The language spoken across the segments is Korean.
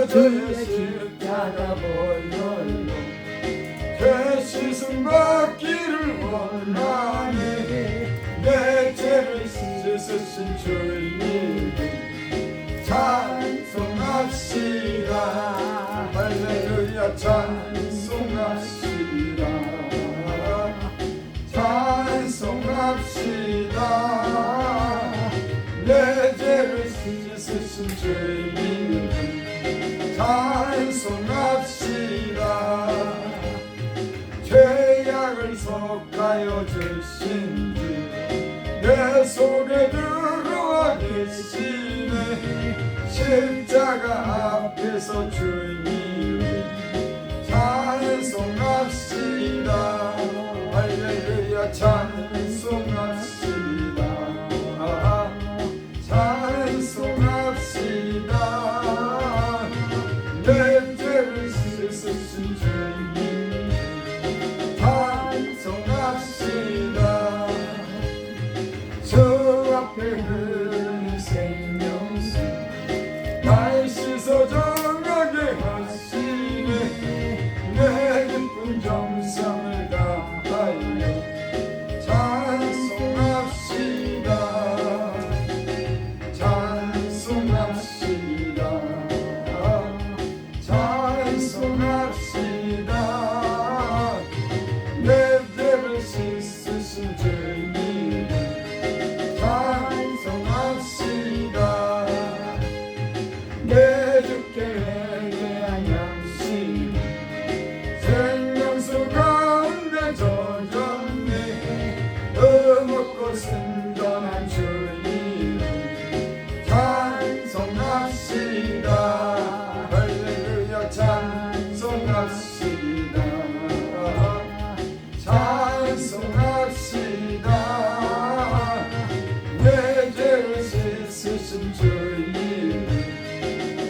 주의 십자가 보혈로 죄 씻음 받기를 원하네. 내 죄를 씻으신 주님 찬송합시다. 할렐루야 찬송합시다. 찬송합시다. 내 죄를 씻으신 주님 찬송합시다. 죄악을 속하여 주신 주 내 속에 들어와 계시네. 십자가 앞에서 주님 찬송합시다. 할렐루야 찬송합시다. 찬송합시다. 내 죄를 씻으신 주님 찬송합시다. 저 앞에 흐르는 생명수 날 씻어 정하게 하시네. 내 기쁜 정성을 다하여 찬송합시다. 찬송합시다. 찬송합시다. 내 죄를 씻으신 주님 찬송합시다. 내 주께 회개한 양심 생명수 가운데 젖었네. 어먹고 순전한 주님 찬송합시다. 할렐루야 찬송합시다. 찬송합시다. 내 죄를 씻으신 주님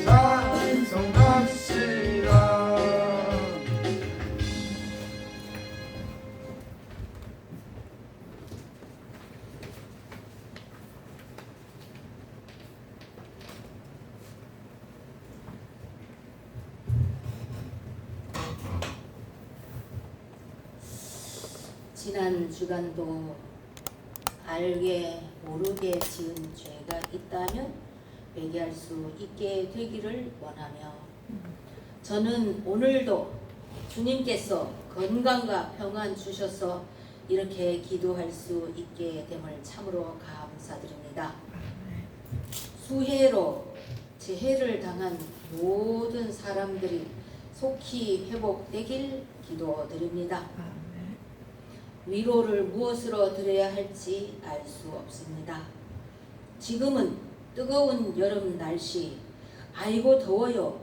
찬송합시다. 지난 주간도 알게 모르게 지은 죄가 있다면 회개할 수 있게 되기를 원하며, 저는 오늘도 주님께서 건강과 평안 주셔서 이렇게 기도할 수 있게 됨을 참으로 감사드립니다. 수해로 재해를 당한 모든 사람들이 속히 회복되길 기도드립니다. 위로를 무엇으로 드려야 할지 알 수 없습니다. 지금은 뜨거운 여름 날씨, 아이고 더워요.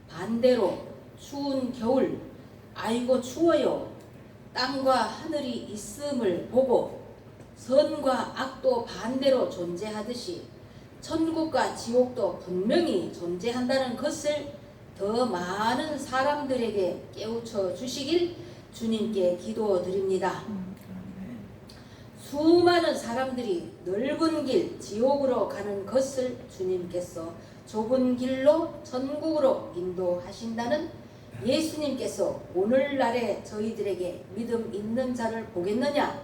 반대로 추운 겨울, 아이고 추워요. 땅과 하늘이 있음을 보고 선과 악도 반대로 존재하듯이 천국과 지옥도 분명히 존재한다는 것을 더 많은 사람들에게 깨우쳐 주시길 주님께 기도드립니다. 수많은 사람들이 넓은 길 지옥으로 가는 것을 주님께서 좁은 길로 천국으로 인도하신다는 예수님께서 오늘날에 저희들에게 믿음 있는 자를 보겠느냐?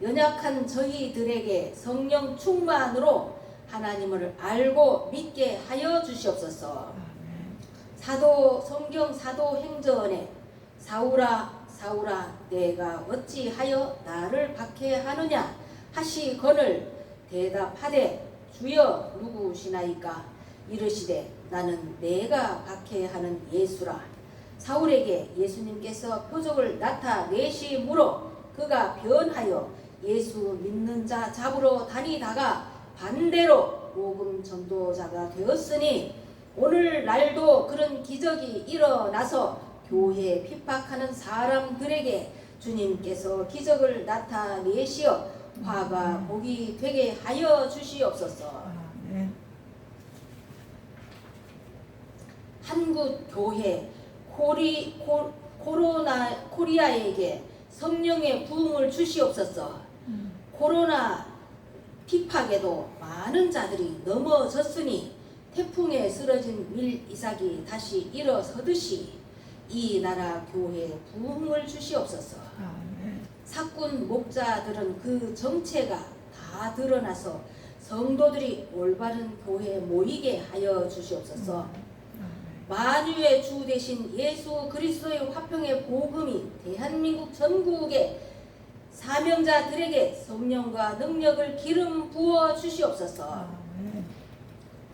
연약한 저희들에게 성령 충만으로 하나님을 알고 믿게 하여 주시옵소서. 성경 사도행전에 사울아 사울아 내가 어찌하여 나를 박해하느냐 하시거늘 대답하되 주여 누구시나이까? 이르시되 나는 내가 박해하는 예수라. 사울에게 예수님께서 표적을 나타내시므로 그가 변하여 예수 믿는 자 잡으러 다니다가 반대로 복음 전도자가 되었으니 오늘날도 그런 기적이 일어나서 교회 핍박하는 사람들에게 주님께서 기적을 나타내시어 화가 복이 되게 하여 주시옵소서. 한국 교회 코리아에게 성령의 부흥을 주시옵소서. 코로나 핍박에도 많은 자들이 넘어졌으니 태풍에 쓰러진 밀 이삭이 다시 일어서듯이 이 나라 교회에 부흥을 주시옵소서. 아멘. 사꾼 목자들은 그 정체가 다 드러나서 성도들이 올바른 교회에 모이게 하여 주시옵소서. 만유의 주 대신 예수 그리스도의 화평의 복음이 대한민국 전국의 사명자들에게 성령과 능력을 기름 부어 주시옵소서. 아멘.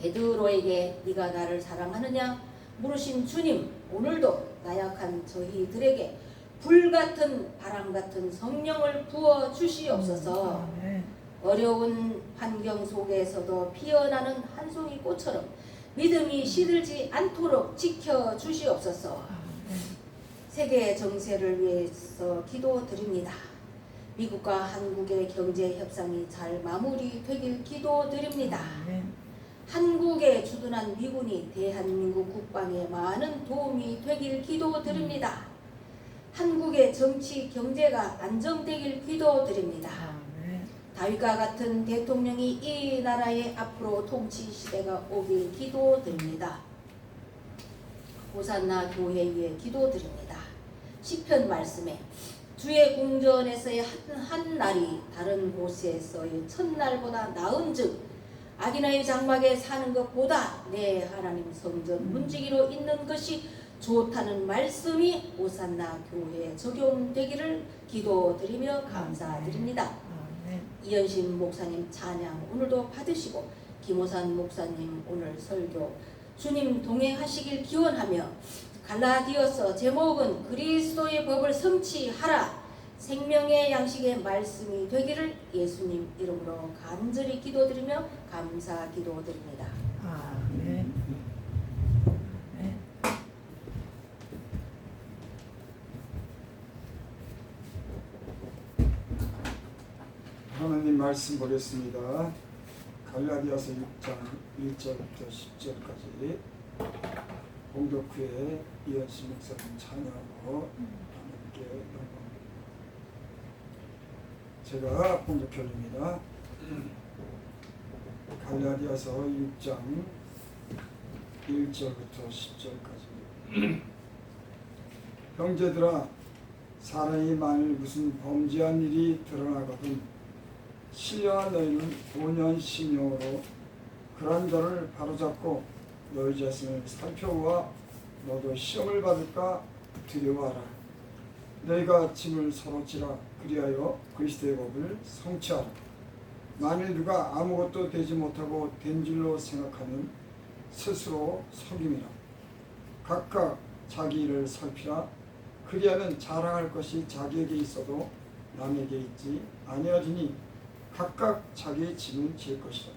베드로에게 네가 나를 사랑하느냐 물으신 주님, 오늘도 나약한 저희들에게 불같은 바람같은 성령을 부어 주시옵소서. 아멘. 어려운 환경 속에서도 피어나는 한 송이 꽃처럼 믿음이 시들지 않도록 지켜 주시옵소서. 아멘. 세계 정세를 위해서 기도드립니다. 미국과 한국의 경제 협상이 잘 마무리되길 기도드립니다. 아멘. 한국에 주둔한 미군이 대한민국 국방에 많은 도움이 되길 기도드립니다. 한국의 정치 경제가 안정되길 기도드립니다. 아멘. 다윗과 같은 대통령이 이 나라의 앞으로 통치 시대가 오길 기도드립니다. 호산나 교회 위에 기도드립니다. 시편 말씀에 주의 궁전에서의 한 날이 다른 곳에서의 첫날보다 나은즉 아기나의 장막에 사는 것보다 내 하나님 성전 문지기로 있는 것이 좋다는 말씀이 호산나 교회에 적용되기를 기도드리며 감사드립니다. 아멘. 이현심 목사님 찬양 오늘도 받으시고 김호산 목사님 오늘 설교 주님 동행하시길 기원하며 갈라디아서 제목은 그리스도의 법을 성취하라 생명의 양식의 말씀이 되기를 예수님 이름으로 간절히 기도드리며 감사 기도드립니다. 아멘. 아멘. 하나님 말씀 보겠습니다. 갈라디아서 6장 1절부터 10절까지 공독 후에 이현신 목사님 찬양하고 하나님께 영광. 제가 공독해드립니다. 갈라디아서 6장 1절부터 10절까지 형제들아 사람이 만일 무슨 범죄한 일이 드러나거든 신령한 너희는 본연심령으로 그런 자를 바로잡고 너희 자신을 살펴보아 너도 시험을 받을까 두려워하라. 너희가 짐을 서로 지라 그리하여 그리스도의 법을 성취하라. 만일 누가 아무것도 되지 못하고 된 줄로 생각하면 스스로 속임이라. 각각 자기 일을 살피라. 그리하면 자랑할 것이 자기에게 있어도 남에게 있지 아니하지니 각각 자기의 짐을 질 것이라.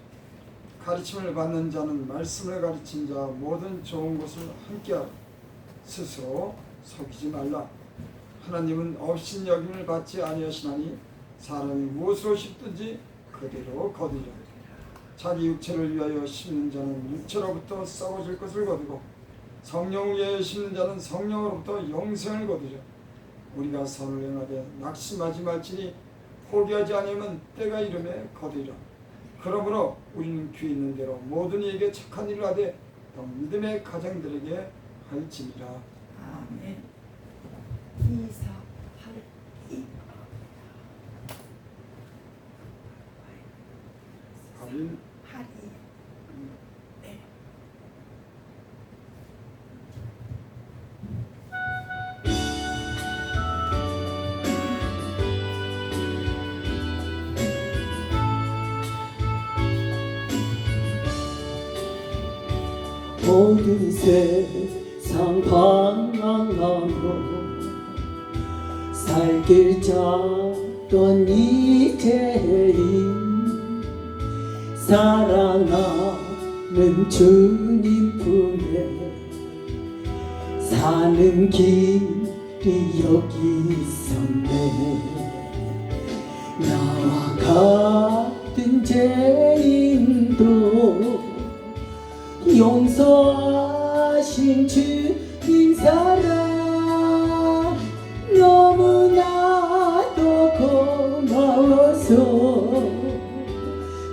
가르침을 받는 자는 말씀을 가르친 자 모든 좋은 것을 함께하라. 스스로 속이지 말라. 하나님은 업신여김을 받지 아니하시나니 사람이 무엇으로 심든지 그대로 거두리라. 자기 육체를 위하여 심는 자는 육체로부터 썩어질 것을 거두고 성령을 위하여 심는 자는 성령으로부터 영생을 거두리라. 우리가 선을 행하되 낙심하지 말지니 포기하지 아니하면 때가 이름에 거두리라. 그러므로 우리는 귀 있는 대로 모든 이에게 착한 일을 하되 더 믿음의 가정들에게 할지니라. 아멘. 2, 4, 8, 2. 8일 8, 2. 네. 모든 세상 방황하고 살길 찾던 이제인 사랑하는 주님 품에 사는 길이 여기 있었네. 나와 같은 죄인도 용서하신 주님 사랑 너무나도 고마워서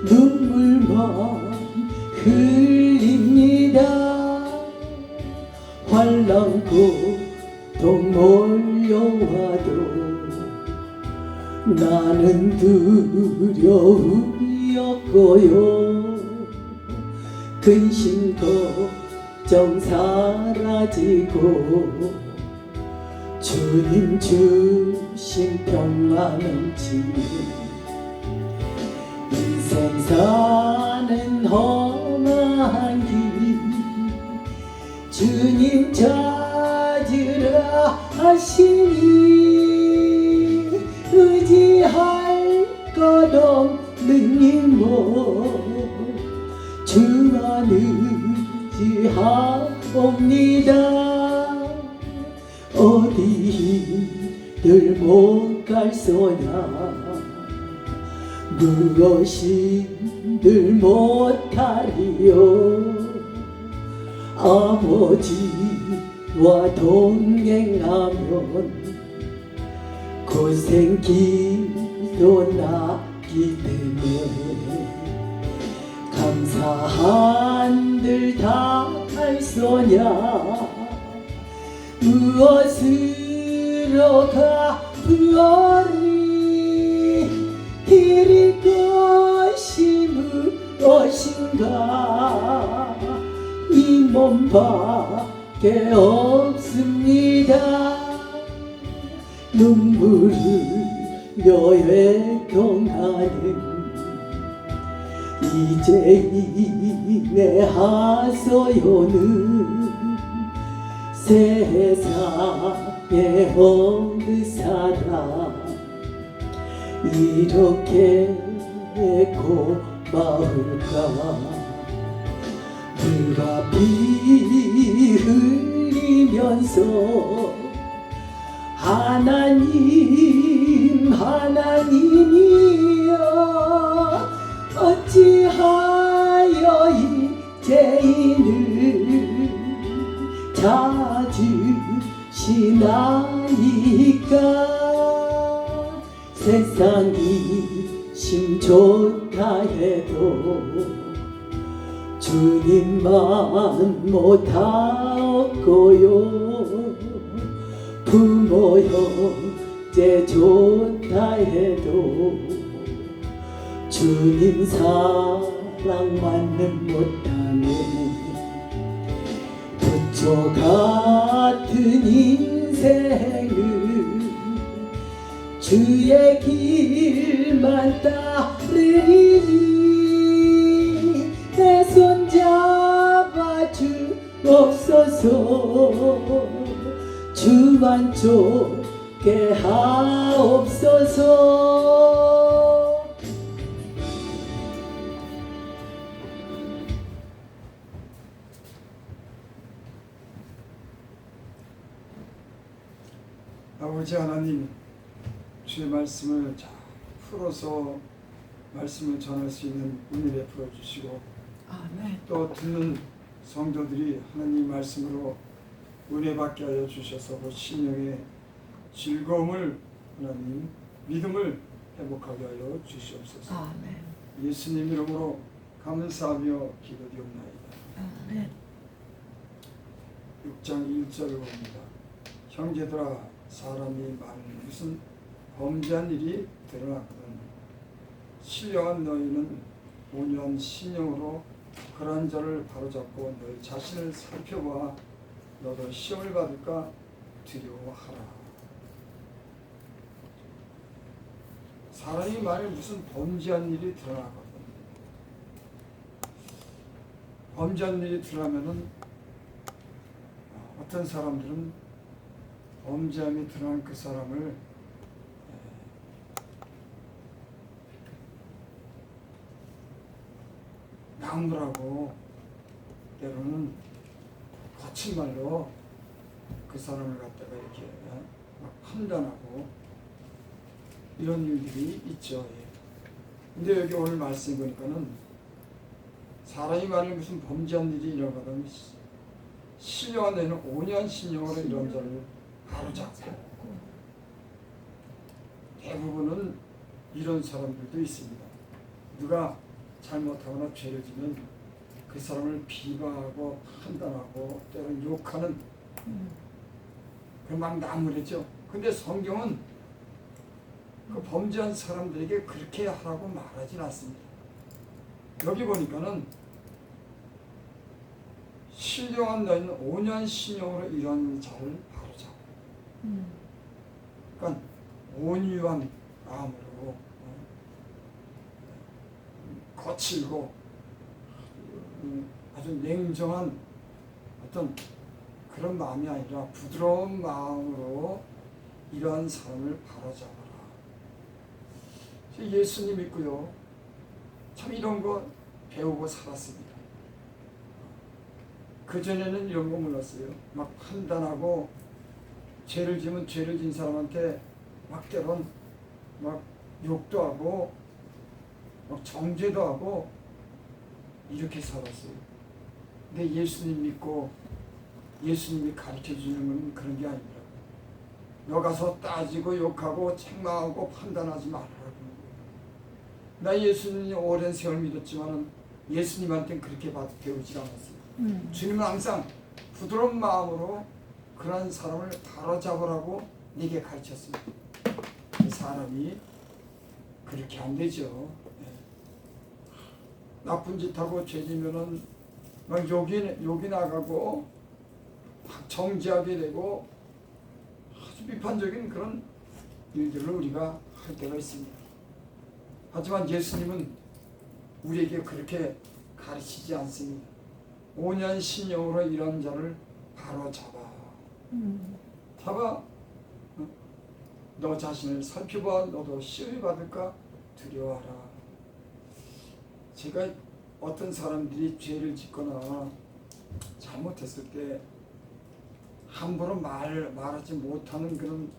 눈물만 흘립니다. 없습니다. 환난 고통 몰려와도 나는 두려움이 없고요. 근심 걱정 사라지고 주님 주신 평안 넘치는 인생 사는 험한 길 주님 찾으라 하시니 의지할 것 없는 이모 주만 의지하옵니다. 어디를 못 갈소냐 무엇이들 못하리요. 아버지와 동행하면 고생길도 낫기 때문에 감사한들 다 할소냐. 무엇으로 갚으리 드릴 것이 무엇인가. 이 몸밖에 없습니다. 눈물을 여행동하는 이제인의 하소연은 세상에 어느 사람 이렇게 고마울까. 불과 피 흘리면서 하나님 하나님이여 어찌하여 이 죄인을 찾으시나이까. 세상이 심 좋다 해도 주님만 못하고요. 부모 형제 좋다 해도 주님 사랑만은 못하네. 부초 같은 인생을 주의 길만 따르리니 내 손 잡아 주옵소서. 주만 쫓게 하옵소서. 아버지 하나님, 주의 말씀을 잘 풀어서 말씀을 전할 수 있는 은혜 베풀어 주시고, 아멘. 또 듣는 성도들이 하나님 말씀으로 은혜 받게 하여 주셔서 그 심령의 즐거움을, 하나님 믿음을 회복하게 하여 주시옵소서. 아멘. 예수님 이름으로 감사하며 기도드리옵나이다. 아멘. 6장 1절을 봅니다. 형제들아, 사람이 많은 무슨 범죄한 일이 드러났거든 신령한 너희는 온유한 심령으로 그러한 자를 바로잡고 너희 자신을 살펴봐 너도 시험을 받을까 두려워하라. 사람이 만일 무슨 범죄한 일이 드러나거든 범죄한 일이 드러나면은 어떤 사람들은 범죄함이 드러난 그 사람을 나무라고 때로는 거친 말로 그 사람을 갖다가 이렇게 막 판단하고 이런 일들이 있죠. 근데 여기 오늘 말씀 보니까는 사람이 만일 무슨 범죄한 일이 일어나거든 신령한 너희는 온유한 심령으로 이런 자를 바로잡고. 대부분은 이런 사람들도 있습니다. 누가 잘못하거나 죄를 지면 그 사람을 비방하고 판단하고 때로는 욕하는 그 막 나무래죠. 근데 성경은 그 범죄한 사람들에게 그렇게 하라고 말하진 않습니다. 여기 보니까는 신령한 너희는 5년 신용으로 이런 자를 바로잡아. 그러니까 온유한 마음으로 거칠고 아주 냉정한 어떤 그런 마음이 아니라 부드러운 마음으로 이러한 사람을 바로잡아라. 예수님 믿고요. 참 이런 거 배우고 살았습니다. 그전에는 이런 거 몰랐어요. 막 판단하고 죄를 지면 죄를 진 사람한테 막 때론 막 욕도 하고 막 정죄도 하고 이렇게 살았어요. 근데 예수님 믿고 예수님이 가르쳐주는 건 그런 게 아니더라고요. 너 가서 따지고 욕하고 책망하고 판단하지 말라고. 나 예수님 오랜 세월 믿었지만 예수님한테는 그렇게 배우지 않았어요. 주님은 항상 부드러운 마음으로 그런 사람을 바로잡으라고 내게 가르쳤습니다. 그 사람이 그렇게 안 되죠. 나쁜 짓 하고 죄지면은 막 욕이 나가고 막 정죄하게 되고 아주 비판적인 그런 일들을 우리가 할 때가 있습니다. 하지만 예수님은 우리에게 그렇게 가르치지 않습니다. 5년 신용으로 이런 자를 바로 잡아. 너 자신을 살펴봐. 너도 시험이 받을까 두려워하라. 제가 어떤 사람들이 죄를 짓거나 잘못했을 때 함부로 말하지 못하는 그런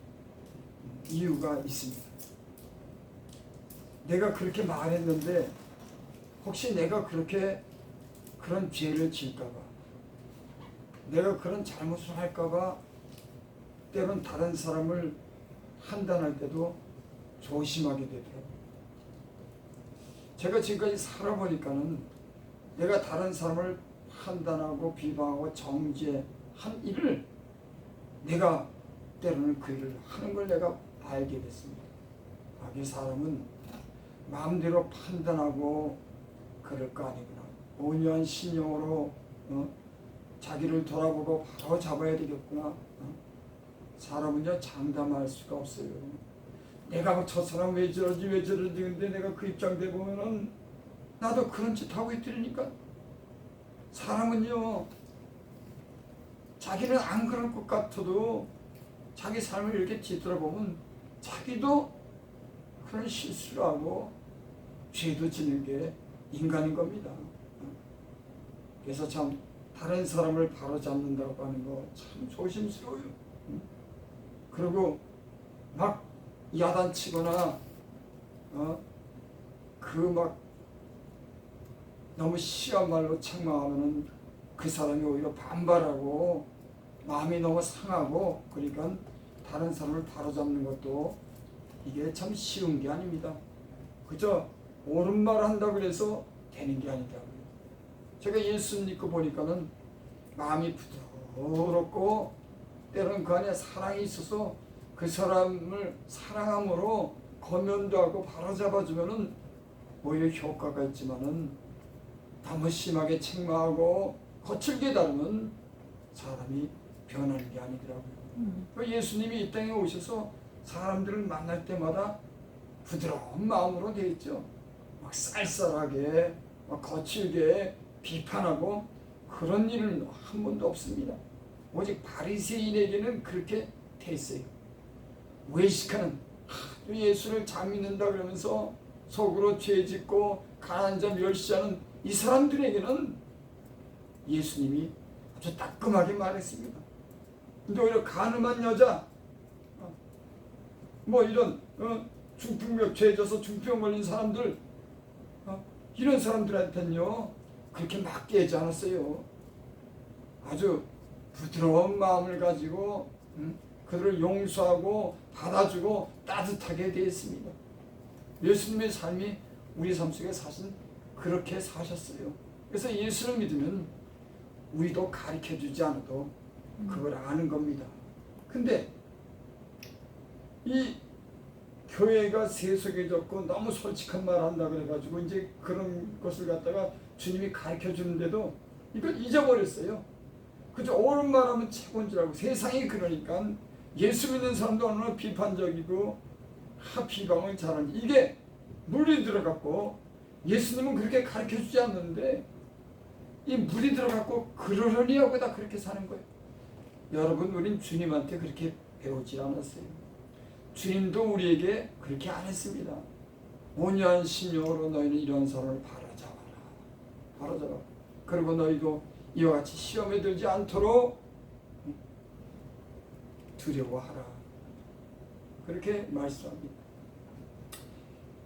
이유가 있습니다. 내가 그렇게 말했는데 혹시 내가 그렇게 그런 죄를 질까봐, 내가 그런 잘못을 할까봐 때론 다른 사람을 판단할 때도 조심하게 되더라고요. 제가 지금까지 살아보니까는 내가 다른 사람을 판단하고 비방하고 정죄한 일을 내가 때로는 그 일을 하는 걸 내가 알게 됐습니다. 이 사람은 마음대로 판단하고 그럴 거 아니구나. 5년 신용으로 자기를 돌아보고 바로 잡아야 되겠구나. 사람은요 장담할 수가 없어요. 내가 저 사람 왜 저러지 근데 내가 그 입장돼 보면은 나도 그런 짓 하고 있더니까. 사람은요 자기는 안 그럴 것 같아도 자기 삶을 이렇게 뒤돌아보면 자기도 그런 실수를 하고 죄도 지는 게 인간인 겁니다. 그래서 참 다른 사람을 바로잡는다고 하는 거 참 조심스러워요. 그리고 막 야단치거나 그 막 너무 시한 말로 책망하면은 그 사람이 오히려 반발하고 마음이 너무 상하고, 그러니까 다른 사람을 바로잡는 것도 이게 참 쉬운 게 아닙니다. 그저 옳은 말 한다고 해서 되는 게 아니더라고요. 제가 예수 믿고 보니까는 마음이 부드럽고 때로는 그 안에 사랑이 있어서 그 사람을 사랑함으로 권면도 하고 바로잡아주면은 오히려 효과가 있지만은 너무 심하게 책망하고 거칠게 다루면 사람이 변하는 게 아니더라고요. 예수님이 이 땅에 오셔서 사람들을 만날 때마다 부드러운 마음으로 되어 있죠. 막 쌀쌀하게 막 거칠게 비판하고 그런 일은 한 번도 없습니다. 오직 바리새인에게는 그렇게 돼 있어요. 외식하는 예수를 잘 믿는다 그러면서 속으로 죄짓고 가난한 자 멸시하는 이 사람들에게는 예수님이 아주 따끔하게 말했습니다. 근데 오히려 가늠한 여자, 뭐 이런 중풍병 죄져서 중풍병 걸린 사람들, 이런 사람들한테는요 그렇게 맞게 하지 않았어요. 아주 부드러운 마음을 가지고 그들을 용서하고 받아주고 따뜻하게 되었습니다. 예수님의 삶이 우리 삶 속에 사실 그렇게 사셨어요. 그래서 예수를 믿으면 우리도 가르쳐주지 않아도 그걸 아는 겁니다. 근데 이 교회가 세속해졌고 너무 솔직한 말 한다 그래가지고 이제 그런 것을 갖다가 주님이 가르쳐 주는데도 이걸 잊어버렸어요. 그저 옳은 말하면 최고인 줄 알고 세상이 그러니까 예수 믿는 사람도 어느 비판적이고 비방을 잘하는 이게 물이 들어갔고 예수님은 그렇게 가르쳐 주지 않는데 이 물이 들어갔고 그러려니 하고 다 그렇게 사는 거예요. 여러분 우린 주님한테 그렇게 배우지 않았어요. 주님도 우리에게 그렇게 안 했습니다. 온유한 심령으로 너희는 이런 사람을 바로잡아라. 그리고 너희도 이와 같이 시험에 들지 않도록 두려워하라. 그렇게 말씀합니다.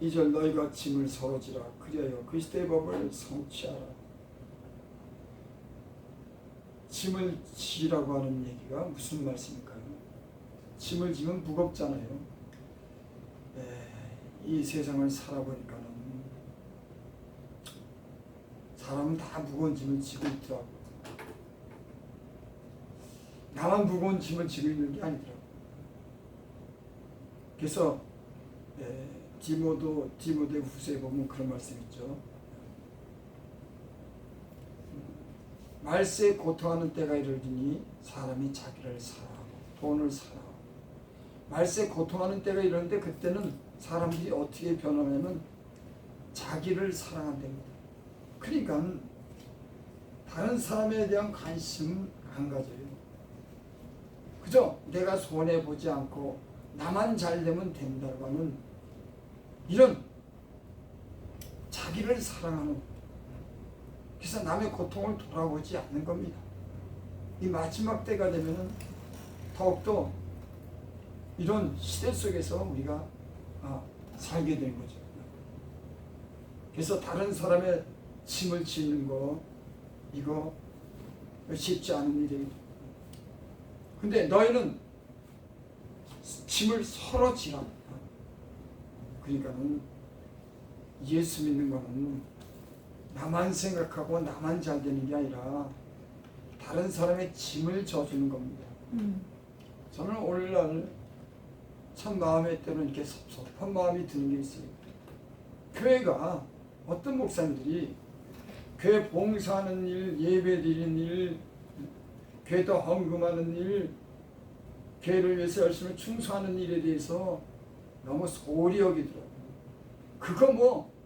2절 너희가 짐을 서로 지라. 그리하여 그리스도의 법을 성취하라. 짐을 지라고 하는 얘기가 무슨 말씀일까요? 짐을 지면 무겁잖아요. 이 세상을 살아보니까는 사람은 다 무거운 짐을 지고 있더라고요. 나만 무거운 짐을 지고 있는 게 아니더라고요. 그래서 디모데 후서에 보면 그런 말씀 있죠. 말세에 고통하는 때가 이르리니 사람이 자기를 사랑하고 돈을 사랑하고 말세에 고통하는 때가 이르는데 그때는 사람들이 어떻게 변하냐면 자기를 사랑한답니다. 그러니까 다른 사람에 대한 관심은 안 가져요. 그죠? 내가 손해보지 않고 나만 잘 되면 된다고 하는 이런 자기를 사랑하는, 그래서 남의 고통을 돌아보지 않는 겁니다. 이 마지막 때가 되면은 더욱더 이런 시대 속에서 우리가 살게 된 거죠. 그래서 다른 사람의 짐을 지는 거 이거 쉽지 않은 일이에요. 근데 너희는 짐을 서로 지라. 그러니까는 예수 믿는 거는 나만 생각하고 나만 잘 되는 게 아니라 다른 사람의 짐을 져주는 겁니다. 저는 오늘날 참 마음에 때는 이렇게 섭섭한 마음이 드는 게 있어요. 교회가 어떤 목사님들이 교회 봉사하는 일, 예배 드리는 일, 교회도 헌금하는 일, 교회를 위해서 열심히 충성하는 일에 대해서 너무 소홀히 여기더라고요. 그거 뭐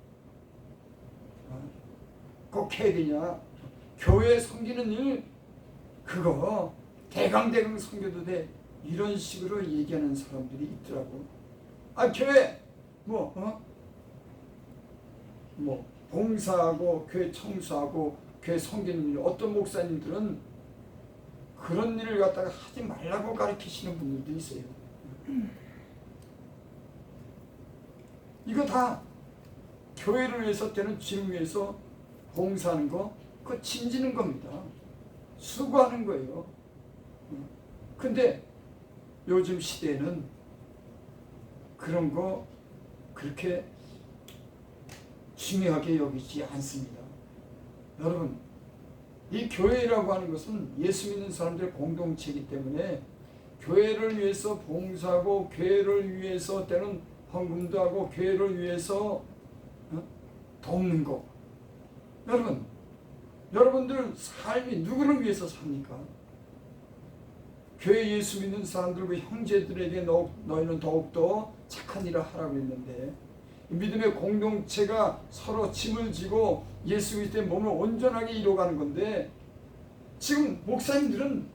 꼭 해야 되냐? 교회 섬기는 일 그거 대강대강 섬겨도 돼. 이런 식으로 얘기하는 사람들이 있더라고. 교회 뭐 봉사하고 교회 청소하고 교회 섬기는 일, 어떤 목사님들은 그런 일을 갖다가 하지 말라고 가르치시는 분들도 있어요. 이거 다 교회를 위해서 때는 주님 위해서 봉사하는 거, 그거 짐지는 겁니다. 수고하는 거예요. 근데 요즘 시대에는 그런 거 그렇게 중요하게 여기지 않습니다. 여러분, 이 교회라고 하는 것은 예수 믿는 사람들의 공동체이기 때문에 교회를 위해서 봉사하고 교회를 위해서 때는 헌금도 하고 교회를 위해서 돕는 거. 여러분들 삶이 누구를 위해서 삽니까? 교회 예수 믿는 사람들과 형제들에게 너희는 더욱더 착한 일을 하라고 했는데 믿음의 공동체가 서로 짐을 지고 예수 그리스도의 몸을 온전하게 이뤄가는 건데 지금 목사님들은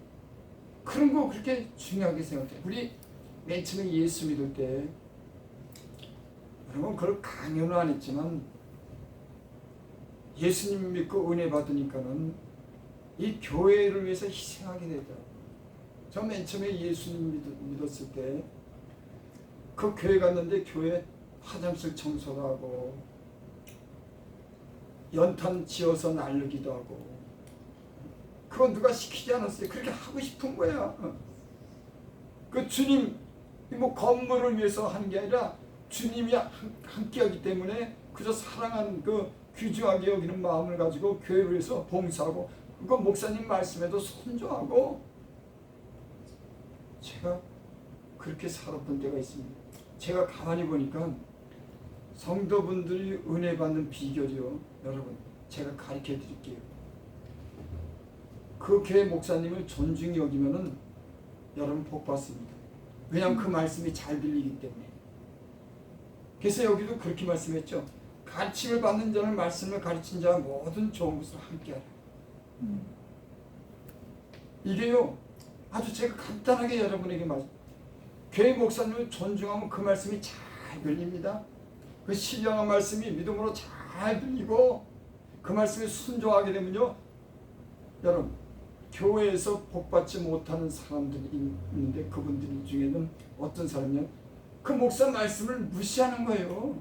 그런 거 그렇게 중요하게 생각해요. 우리 맨 처음에 예수 믿을 때 여러분 그걸 강요는 안 했지만 예수님 믿고 은혜 받으니까는 이 교회를 위해서 희생하게 되더라고요. 저 맨 처음에 예수님 믿었을 때 그 교회 갔는데 교회 화장실 청소도 하고 연탄 지어서 날르기도 하고 그건 누가 시키지 않았어요. 그렇게 하고 싶은 거야. 그 주님 뭐 건물을 위해서 하는 게 아니라 주님이 함께 하기 때문에 그저 사랑하는 그 귀중하게 여기는 마음을 가지고 교회를 위해서 봉사하고 그 목사님 말씀에도 순종하고 제가 그렇게 살았던 때가 있습니다. 제가 가만히 보니까 성도분들이 은혜 받는 비결이요, 여러분 제가 가르쳐 드릴게요. 그 교회 목사님을 존중히 여기면은 여러분 복 받습니다. 왜냐하면 그 말씀이 잘 들리기 때문에. 그래서 여기도 그렇게 말씀했죠. 가르침을 받는 자는 말씀을 가르친 자와 모든 좋은 것을 함께하라. 이게요 아주 제가 간단하게 여러분에게 교회 목사님을 존중하면 그 말씀이 잘 들립니다. 그 신령한 말씀이 믿음으로 잘 들리고 그 말씀에 순종하게 되면요, 여러분 교회에서 복받지 못하는 사람들이 있는데 그분들 중에는 어떤 사람이냐, 그 목사 말씀을 무시하는 거예요.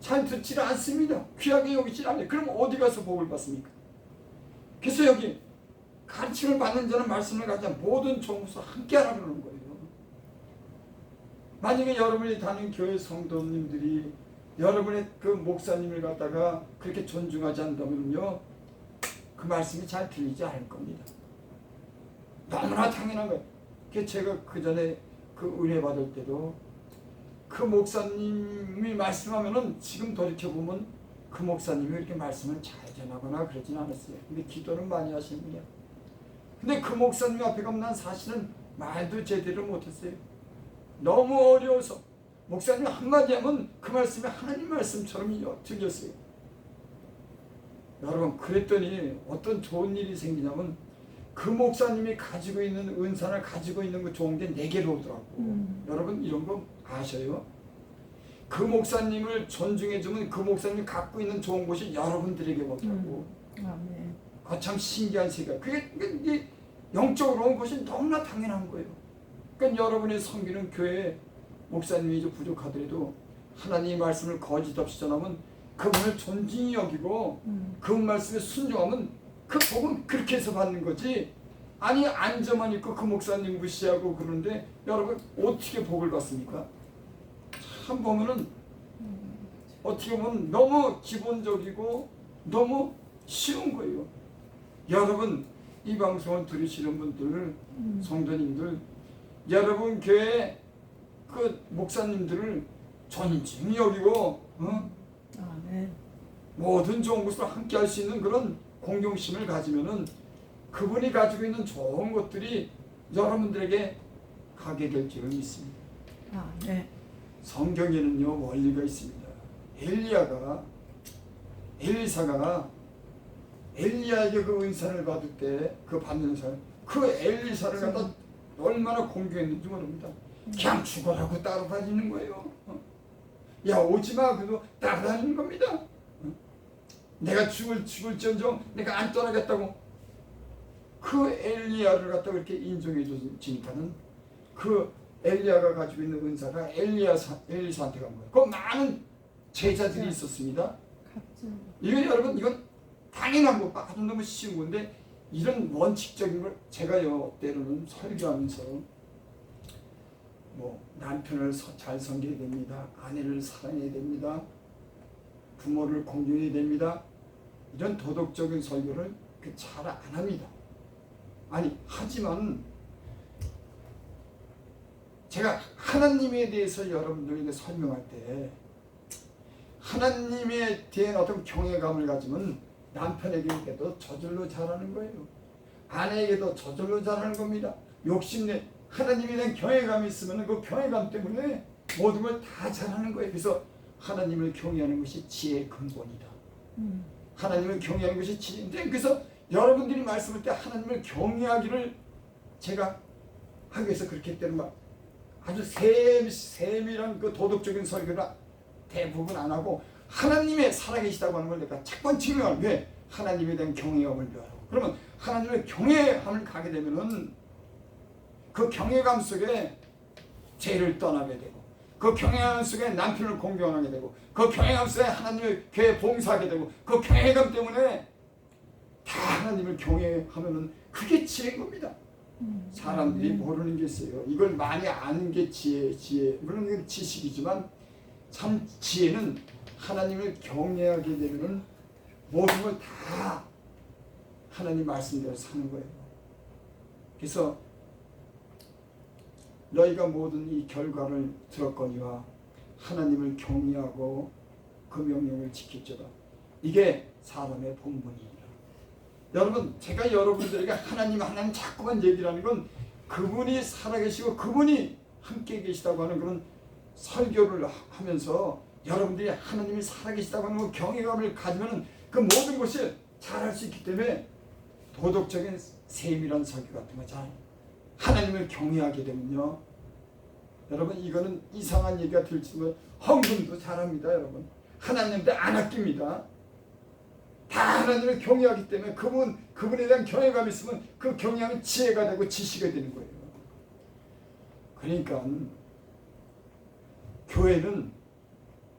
잘 듣지 않습니다. 귀하게 여기지 않아요. 그럼 어디 가서 복을 받습니까? 그래서 여기 가르침을 받는 자는 말씀을 가지자 모든 종부서 함께 하라 그러는 거예요. 만약에 여러분이 다니는 교회 성도님들이 여러분의 그 목사님을 갖다가 그렇게 존중하지 않다면요, 그 말씀이 잘 들리지 않을 겁니다. 너무나 당연한 거예요. 그래서 제가 그 전에 그 은혜 받을 때도 그 목사님이 말씀하면은 지금 돌이켜보면 그 목사님이 이렇게 말씀을 잘 전하거나 그러진 않았어요. 근데 기도는 많이 하시는 분이야. 근데 그 목사님 앞에 가면 난 사실은 말도 제대로 못했어요. 너무 어려워서 목사님 한마디 하면 그 말씀이 하나님 말씀처럼 들렸어요. 여러분 그랬더니 어떤 좋은 일이 생기냐면 그 목사님이 가지고 있는 은사를 가지고 있는 거 좋은 게 내게로 오더라고. 여러분 이런 거 아셔요? 그 목사님을 존중해주면 그 목사님이 갖고 있는 좋은 것이 여러분들에게 오더라고. 아멘. 참 신기한 세계. 그게 영적으로 온 것이 너무나 당연한 거예요. 그러니까 여러분의 섬기는 교회 목사님이 좀 부족하더라도 하나님의 말씀을 거짓 없이 전하면 그분을 존중히 여기고 그분 말씀에 순종하면 그 복은 그렇게 해서 받는 거지. 아니 앉아만 있고 그 목사님 무시하고 그러는데 여러분 어떻게 복을 받습니까? 참 보면은 어떻게 보면 너무 기본적이고 너무 쉬운 거예요. 여러분 이 방송을 들으시는 분들 성도님들, 여러분 교회 그 목사님들을 존중히 여기고 아멘. 모든 좋은 것을 함께 할 수 있는 그런 공경심을 가지면은 그분이 가지고 있는 좋은 것들이 여러분들에게 가게 될 줄을 믿습니다. 아멘. 성경에는요 원리가 있습니다. 엘리사가 엘리야에게 그 은사를 받을 때 그 받는 사람, 그 엘리사를 갖다 얼마나 공경했는지 모릅니다. 그냥 죽어라고 따라다니는 거예요. 야 오지마 그래도 따라다니는 겁니다. 내가 죽을지언정 내가 안 떠나겠다고. 그 엘리야를 갖다 그렇게 인정해 주니까는 그 엘리야가 가지고 있는 은사가 엘리사한테 간 거예요. 그 많은 제자들이 있었습니다. 이건 여러분 이건 당연한 거, 아주 너무 쉬운 건데 이런 원칙적인 걸 제가요 때로는 설교하면서 뭐 남편을 잘 섬겨야 됩니다. 아내를 사랑해야 됩니다. 부모를 공경해야 됩니다. 이런 도덕적인 설교를 잘 안 합니다. 아니 하지만 제가 하나님에 대해서 여러분들에게 설명할 때 하나님에 대한 어떤 경외감을 가지면 남편에게도 저절로 잘하는 거예요. 아내에게도 저절로 잘하는 겁니다. 욕심내 하나님에 대한 경외감이 있으면 그 경외감 때문에 모든 걸 다 잘하는 거예요. 그래서 하나님을 경외하는 것이 지혜의 근본이다. 하나님을 경외하는 것이 지혜인데, 그래서 여러분들이 말씀할 때 하나님을 경외하기를 제가 하기 위해서 그렇게 했다는 말, 아주 세밀한 그 도덕적인 설교를 대부분 안 하고 하나님의 살아계시다고 하는 걸 내가 착번 증명을 왜? 하나님에 대한 경외감을 배우라고. 그러면 하나님의 경외감을 가게 되면은 그 경외감 속에 죄를 떠나게 되고, 그 경외감 속에 남편을 공경하게 되고, 그 경외감 속에 하나님의 교회 봉사하게 되고, 그 경외감 때문에 다 하나님을 경외하면은 그게 지혜인 겁니다. 사람들이 모르는 게 있어요. 이걸 많이 아는 게 지혜. 물론 이건 지식이지만 참 지혜는 하나님을 경외하게 되면 모든 걸 다 하나님 말씀대로 사는 거예요. 그래서 너희가 모든 이 결과를 들었거니와 하나님을 경외하고 그 명령을 지킬지어다. 이게 사람의 본분입니다. 여러분, 제가 여러분들에게 하나님 자꾸만 얘기를 하는 건 그분이 살아계시고 그분이 함께 계시다고 하는 그런 설교를 하면서 여러분들이 하나님이 살아계시다고 하는 그 경외감을 가지면 그 모든 것이 잘할 수 있기 때문에 도덕적인 세밀한 설교 같은 거 잘 하나님을 경외하게 되면요, 여러분 이거는 이상한 얘기가 들지만 헌금도 잘합니다. 여러분 하나님한테 안 아낍니다. 다 하나님을 경외하기 때문에 그분에 대한 경외감이 있으면 그 경외함이 지혜가 되고 지식이 되는 거예요. 그러니까 교회는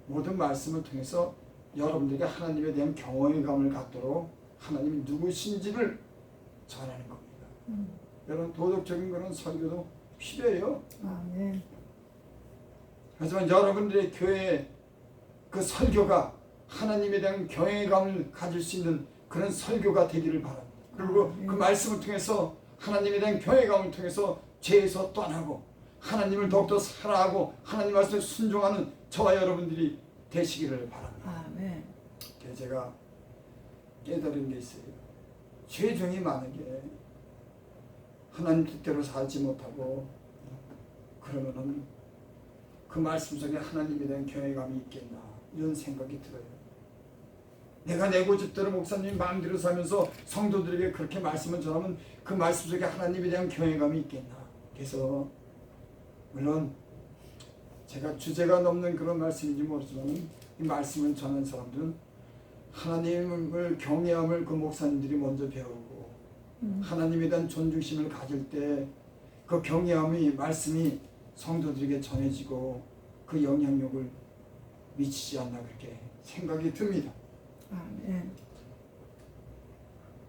모든 말씀을 통해서 여러분들에게 하나님에 대한 경외감을 갖도록 하나님이 누구신지를 전하는 겁니다. 여러분 도덕적인 그런 설교도 필요해요. 아멘. 하지만 여러분들의 교회의 그 설교가 하나님에 대한 경외감을 가질 수 있는 그런 설교가 되기를 바랍니다. 그리고 그 말씀을 통해서 하나님에 대한 경외감을 통해서 죄에서 떠나고 하나님을 더욱더 사랑하고 하나님 말씀에 순종하는 저와 여러분들이 되시기를 바랍니다. 아멘. 제가 깨달은 게 있어요. 죄중이 많은 게 하나님 뜻대로 살지 못하고 그러면은 그 말씀 속에 하나님에 대한 경외감이 있겠나 이런 생각이 들어요. 내가 내 고집대로 목사님 마음대로 살면서 성도들에게 그렇게 말씀을 전하면 그 말씀 속에 하나님에 대한 경외감이 있겠나. 그래서 물론 제가 주제가 넘는 그런 말씀인지 모르지만 이 말씀을 전하는 사람들은 하나님을 경외함을 그 목사님들이 먼저 배우고 하나님에 대한 존중심을 가질 때 그 경외함이 말씀이 성도들에게 전해지고 그 영향력을 미치지 않나 그렇게 생각이 듭니다. 아멘.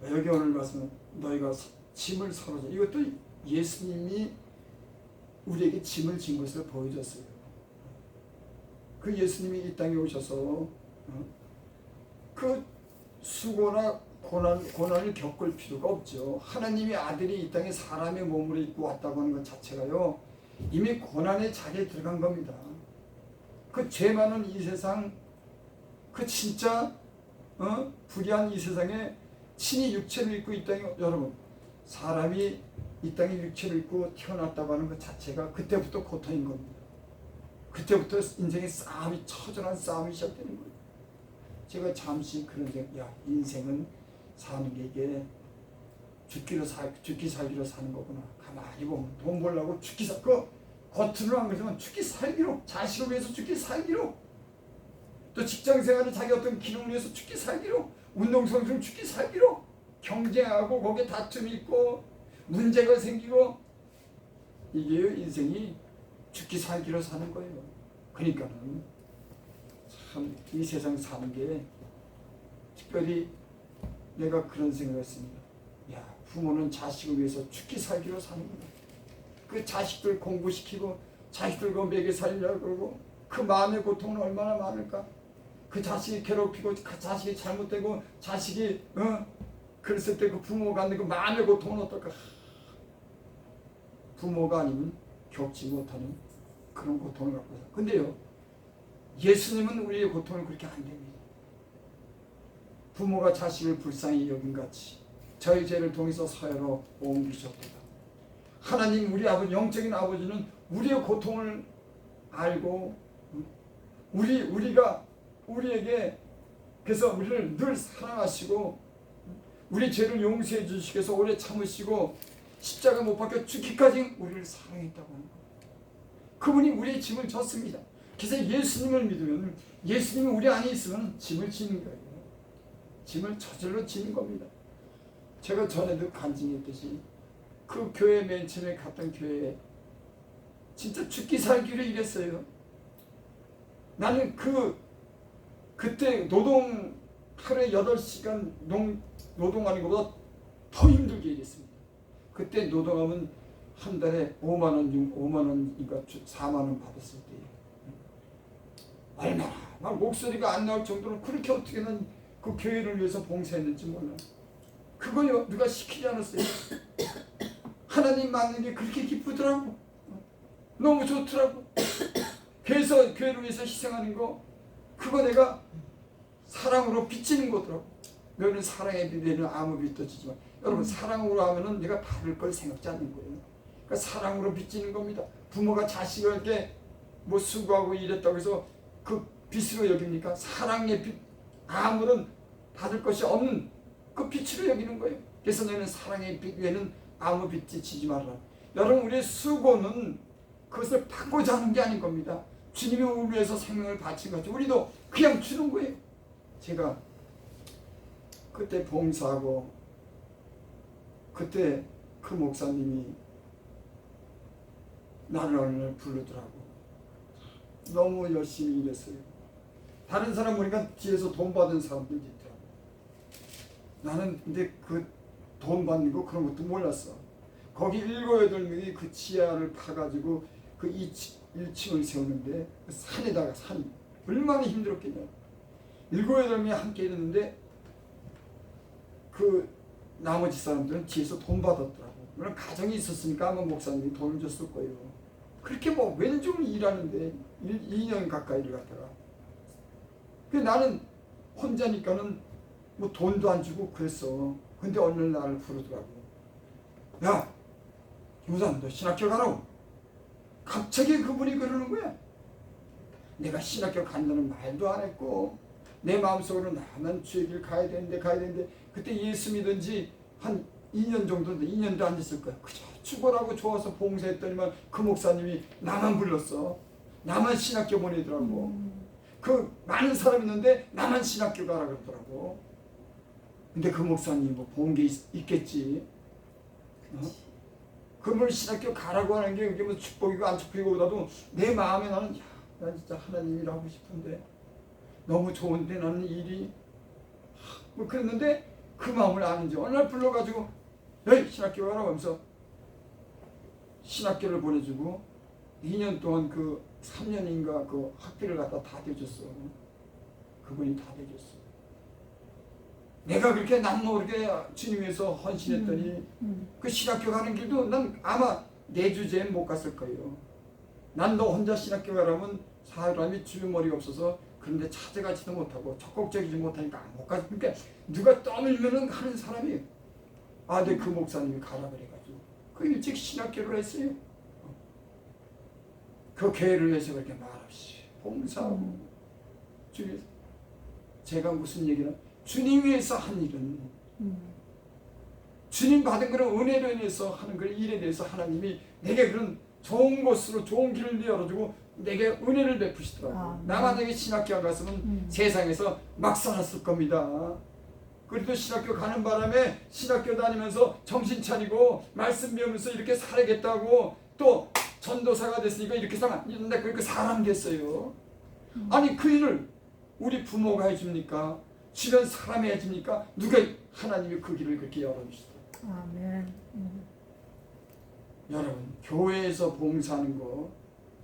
여기 오늘 말씀은 너희가 짐을 서로져, 이것도 예수님이 우리에게 짐을 진 것을 보여줬어요. 그 예수님이 이 땅에 오셔서 그 수고나 고난을 겪을 필요가 없죠. 하나님의 아들이 이 땅에 사람의 몸으로 입고 왔다고 하는 것 자체가요 이미 고난의 자리에 들어간 겁니다. 그 죄 많은 이 세상, 그 진짜 불의한 이 세상에 친히 육체를 입고 이 땅에, 여러분 사람이 이 땅에 육체를 입고 태어났다고 하는 것 자체가 그때부터 고통인 겁니다. 그때부터 인생의 싸움이, 처절한 싸움이 시작되는 거예요. 제가 잠시 그런 생각, 야 인생은 사는 게 이게 죽기 살기로 사는 거구나. 가만히 보면 돈 벌려고 그 겉으로 한 거지만 죽기 살기로, 자식을 위해서 죽기 살기로, 또 직장생활에 자기 어떤 기능을 위해서 죽기 살기로, 운동선수는 죽기 살기로 경쟁하고 거기에 다툼이 있고 문제가 생기고, 이게 인생이 죽기 살기로 사는 거예요. 그러니까는 참 이 세상 사는 게 특별히 내가 그런 생각을 했습니다. 야, 부모는 자식을 위해서 죽기 살기로 사는구나. 그 자식들 공부시키고 자식들 그 먹여 살리려고 그러고 그 마음의 고통은 얼마나 많을까. 그 자식이 괴롭히고 그 자식이 잘못되고 자식이 그랬을 때 그 부모가 갖는 그 마음의 고통은 어떨까. 부모가 아니면 겪지 못하는 그런 고통을 갖고 있어요. 근데요 예수님은 우리의 고통을 그렇게 안 됩니다. 부모가 자식을 불쌍히 여김같이 저희 죄를 통해서 사회로 옮기셨도다. 하나님 우리 아버지, 영적인 아버지는 우리의 고통을 알고 우리가 우리에게 그래서 우리를 늘 사랑하시고 우리 죄를 용서해 주시기 위해서 오래 참으시고 십자가 못 박혀 죽기까지 우리를 사랑했다고 하는 거예요. 그분이 우리의 짐을 졌습니다. 그래서 예수님을 믿으면, 예수님이 우리 안에 있으면 짐을 지는 거예요. 짐을 저절로 지는 겁니다. 제가 전에도 간증했듯이 그 교회 맨 처음에 갔던 교회에 진짜 죽기 살기로 일했어요. 나는 그때 노동 하루에 8시간 노동하는 것보다 더 힘들게 일했습니다. 그때 노동하면 한 달에 5만 원인가 4만 원 받았을 때예요. 얼마나 막 목소리가 안 나올 정도로 그렇게 어떻게는 그 교회를 위해서 봉사했는지 몰라. 그거요 누가 시키지 않았어요. 하나님 만난 게 그렇게 기쁘더라고. 너무 좋더라고. 그래서 교회를 위해서 희생하는 거 그거 내가 사랑으로 비치는 거더라고. 너는 사랑의 빛에는 아무 빛도 지지만 여러분 사랑으로 하면은 내가 받을 걸 생각지 않는 거예요. 그러니까 사랑으로 비치는 겁니다. 부모가 자식에게 뭐 수고하고 이랬다고 해서 그 빛으로 여깁니까? 사랑의 빛, 아무런 받을 것이 없는 그 빛으로 여기는 거예요. 그래서 너는 사랑의 빛 외에는 아무 빛이 지지 말라. 여러분 우리의 수고는 그것을 받고자 하는 게 아닌 겁니다. 주님이 우리 위해서 생명을 바친 것죠. 우리도 그냥 주는 거예요. 제가 그때 봉사하고 그때 그 목사님이 나를 어느 날 부르더라고. 너무 열심히 일했어요. 다른 사람 보니까 뒤에서 돈 받은 사람들이 있더라고. 나는 근데 그 돈 받는 거 그런 것도 몰랐어. 거기 7, 8명이 그 지하를 파가지고 그 1층을 세우는데 그 산에다가 산 얼마나 힘들었겠냐. 7, 8명이 함께 일했는데 그 나머지 사람들은 뒤에서 돈 받았더라고. 물론 가정이 있었으니까 아마 목사님이 돈을 줬을 거예요. 그렇게 뭐 왼종일 일하는데 2년 가까이를 갖다가. 그 나는 혼자니까는 뭐 돈도 안 주고 그랬어. 근데 어느 날 나를 부르더라고. 야, 김우산 너 신학교 가라고. 갑자기 그분이 그러는 거야. 내가 신학교 간다는 말도 안 했고 내 마음속으로 난 주의 길 가야 되는데 그때 예수 믿은 지 한 2년 정도인데 2년도 안 됐을 거야. 그저 죽어라고 좋아서 봉사했더니만 그 목사님이 나만 불렀어. 나만 신학교 보내더라고. 그 많은 사람 있는데 나만 신학교 가라 그러더라고. 근데 그 목사님이 뭐 본 게 있겠지. 그분 신학교 가라고 하는 게 그게 뭐 축복이고 안 축복이고보다도 내 마음에 나는 야, 난 진짜 하나님 일 하고 싶은데 너무 좋은데 나는 일이 뭐 그랬는데 그 마음을 아는지 어느 날 불러가지고 에이 신학교 가라고 하면서 신학교를 보내주고 2년 동안 그 3년인가 그 학비를 갖다 다 대줬어. 그분이 다 대줬어. 내가 그렇게 남 모르게 주님 위해서 헌신했더니 그 신학교 가는 길도 난 아마 내주제엔 못 갔을 거예요. 난 너 혼자 신학교 가라면 사람이 주머니가 없어서 그런데 찾아가지도 못하고 적극적이지 못하니까 못 가서 그러니까 누가 떠밀면은 가는 사람이 아, 근데 그 목사님이 가라 그래가지고 그 일찍 신학교를 했어요. 그 교회를 위해서 그렇게 말없이 봉사하고 주님 제가 무슨 얘기나 주님 위해서 한 일은 주님 받은 그런 은혜로 인해서 하는 그 일에 대해서 하나님이 내게 그런 좋은 곳으로 좋은 길을 열어주고 내게 은혜를 베푸시더라고요. 나 만약에 신학교 안 갔으면 세상에서 막 살았을 겁니다. 그래도 신학교 가는 바람에 신학교 다니면서 정신 차리고 말씀 배우면서 이렇게 살아야겠다고 또 전도사가 됐으니까 이렇게 살았는데 그렇게 사람 됐어요. 아니 그 일을 우리 부모가 해줍니까? 주변 사람이 해줍니까? 누가 하나님이 그 길을 그렇게 열어주시더라고요. 아멘. 여러분 교회에서 봉사하는 거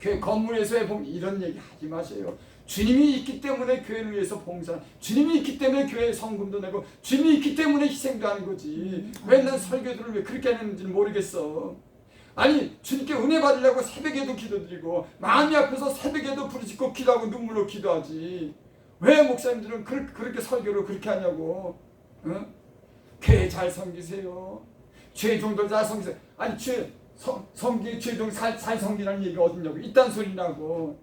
교회 건물에서의 봉사 이런 얘기 하지 마세요. 주님이 있기 때문에 교회를 위해서 봉사 주님이 있기 때문에 교회에 성금도 내고 주님이 있기 때문에 희생도 하는 거지. 왜 난 설교들을 왜 그렇게 하는지는 모르겠어. 아니 주님께 은혜 받으려고 새벽에도 기도드리고 마음이 아파서 새벽에도 부르짖고 기도하고 눈물로 기도하지. 왜 목사님들은 그렇게 설교를 그렇게 하냐고. 응? 교회 잘 섬기세요. 죄종들 잘 섬기세요. 아니 죄종 잘 섬기라는 얘기가 어딨냐고. 이딴 소리 나고.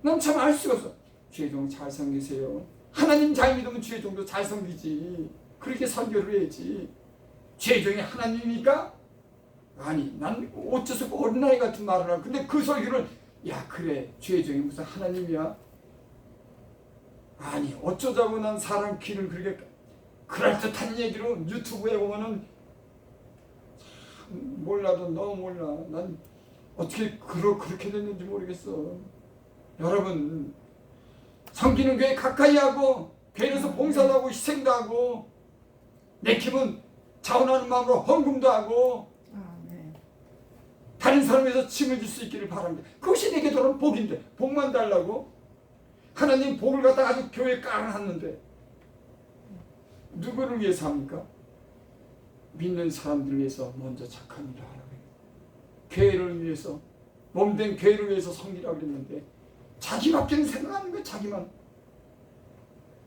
난 참 알 수가 없어. 죄종 잘 섬기세요. 하나님 잘 믿으면 죄종도 잘 섬기지. 그렇게 설교를 해야지. 죄종이 하나님이니까? 아니 난 어째서 그 어린아이 같은 말을 하고. 근데 그 설교를 야 그래 죄종이 무슨 하나님이야? 아니 어쩌자고 난 사람 귀를 그렇게 그럴듯한 얘기로 유튜브에 보면은 참 몰라도 너무 몰라. 난 어떻게 그렇게 됐는지 모르겠어. 여러분 섬기는 교회 가까이 하고 교회에서 봉사도 하고 희생도 하고 내키면 자원하는 마음으로 헌금도 하고 다른 사람에서 짐을 줄 수 있기를 바랍니다. 그것이 내게 돌아온 복인데 복만 달라고? 하나님 복을 갖다가 아주 교회에 깔아놨는데 누구를 위해서 합니까? 믿는 사람들을 위해서 먼저 착한 일을 하라고 해요. 교회를 위해서, 몸된 교회를 위해서 섬기라고 그랬는데 자기밖에는 생각하는 거예요. 자기만.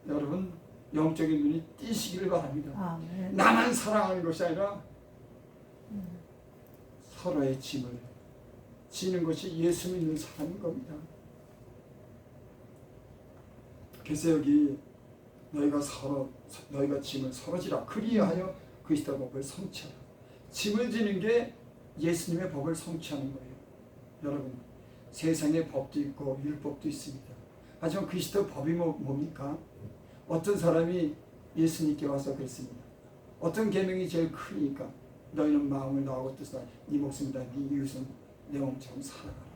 여러분 영적인 눈이 띄시기를 바랍니다. 아멘. 나만 사랑하는 것이 아니라 서로의 짐을 지는 것이 예수 믿는 사람인 겁니다. 그래서 여기 너희가 짐을 서로 지라. 그리하여 그리스도 법을 성취하라. 짐을 지는 게 예수님의 법을 성취하는 거예요. 여러분 세상에 법도 있고 율법도 있습니다. 하지만 그리스도 법이 뭡니까? 어떤 사람이 예수님께 와서 그랬습니다. 어떤 계명이 제일 크니까 너희는 마음을 다하고 뜻을 다하고 네 목숨을 다하고 네 이웃은 내 몸처럼 살아가라.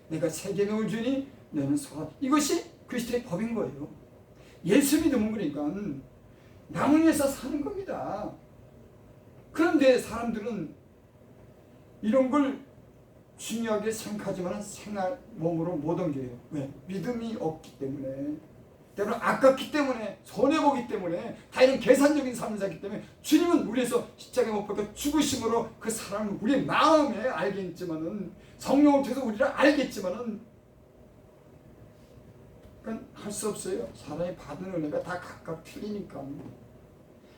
내가 새 계명을 주니 너는 서라. 이것이 그리스도의 법인 거예요. 예수 믿으면 그러니까 남을 위해서 사는 겁니다. 그런데 사람들은 이런 걸 중요하게 생각하지만 몸으로 못 옮겨요. 왜? 믿음이 없기 때문에, 때로는 아깝기 때문에, 손해보기 때문에, 다 이런 계산적인 삶을 살기 때문에 주님은 우리에서 십자가에 못 박혀 죽으심으로 그 사람을 우리의 마음에 알겠지만은, 성령을 통해서 우리를 알겠지만은 그러니까 할 수 없어요. 사람이 받은 은혜가 다 각각 틀리니까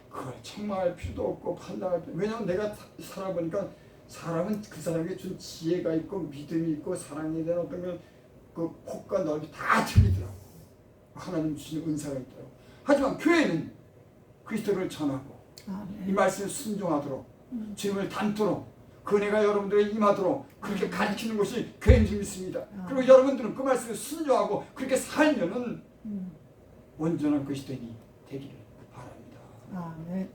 그걸 책망할 필요도 없고 판단할 필요. 왜냐하면 내가 살아보니까 사람은 그 사람에게 준 지혜가 있고 믿음이 있고 사랑에 대한 어떤 그 폭과 넓이 다 틀리더라고. 하나님 주신 은사가 있더라고. 하지만 교회는 그리스도를 전하고 아멘. 이 말씀에 순종하도록 주님을 닮도록 그 은혜가 여러분들에게 임하도록 그렇게 가르치는 것이 교회인 줄 믿습니다. 그리고 여러분들은 그 말씀에 순종하고 그렇게 살면은 온전한 그리스도인이 되기를 바랍니다. 아멘.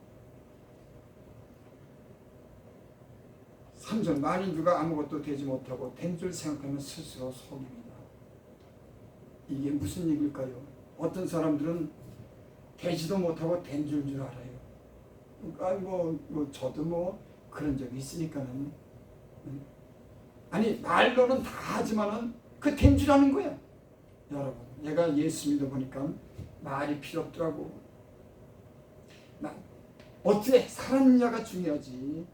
3절 만일 누가 아무것도 되지 못하고 된 줄 생각하면 스스로 속입니다. 이게 무슨 얘기일까요? 어떤 사람들은 되지도 못하고 된 줄 알아요. 저도 그런 적이 있으니까는. 아니 말로는 다 하지만은 그 된 줄 아는 거야. 여러분 내가 예수 믿어보니까 말이 필요 없더라고. 어떻게 살았느냐가 중요하지.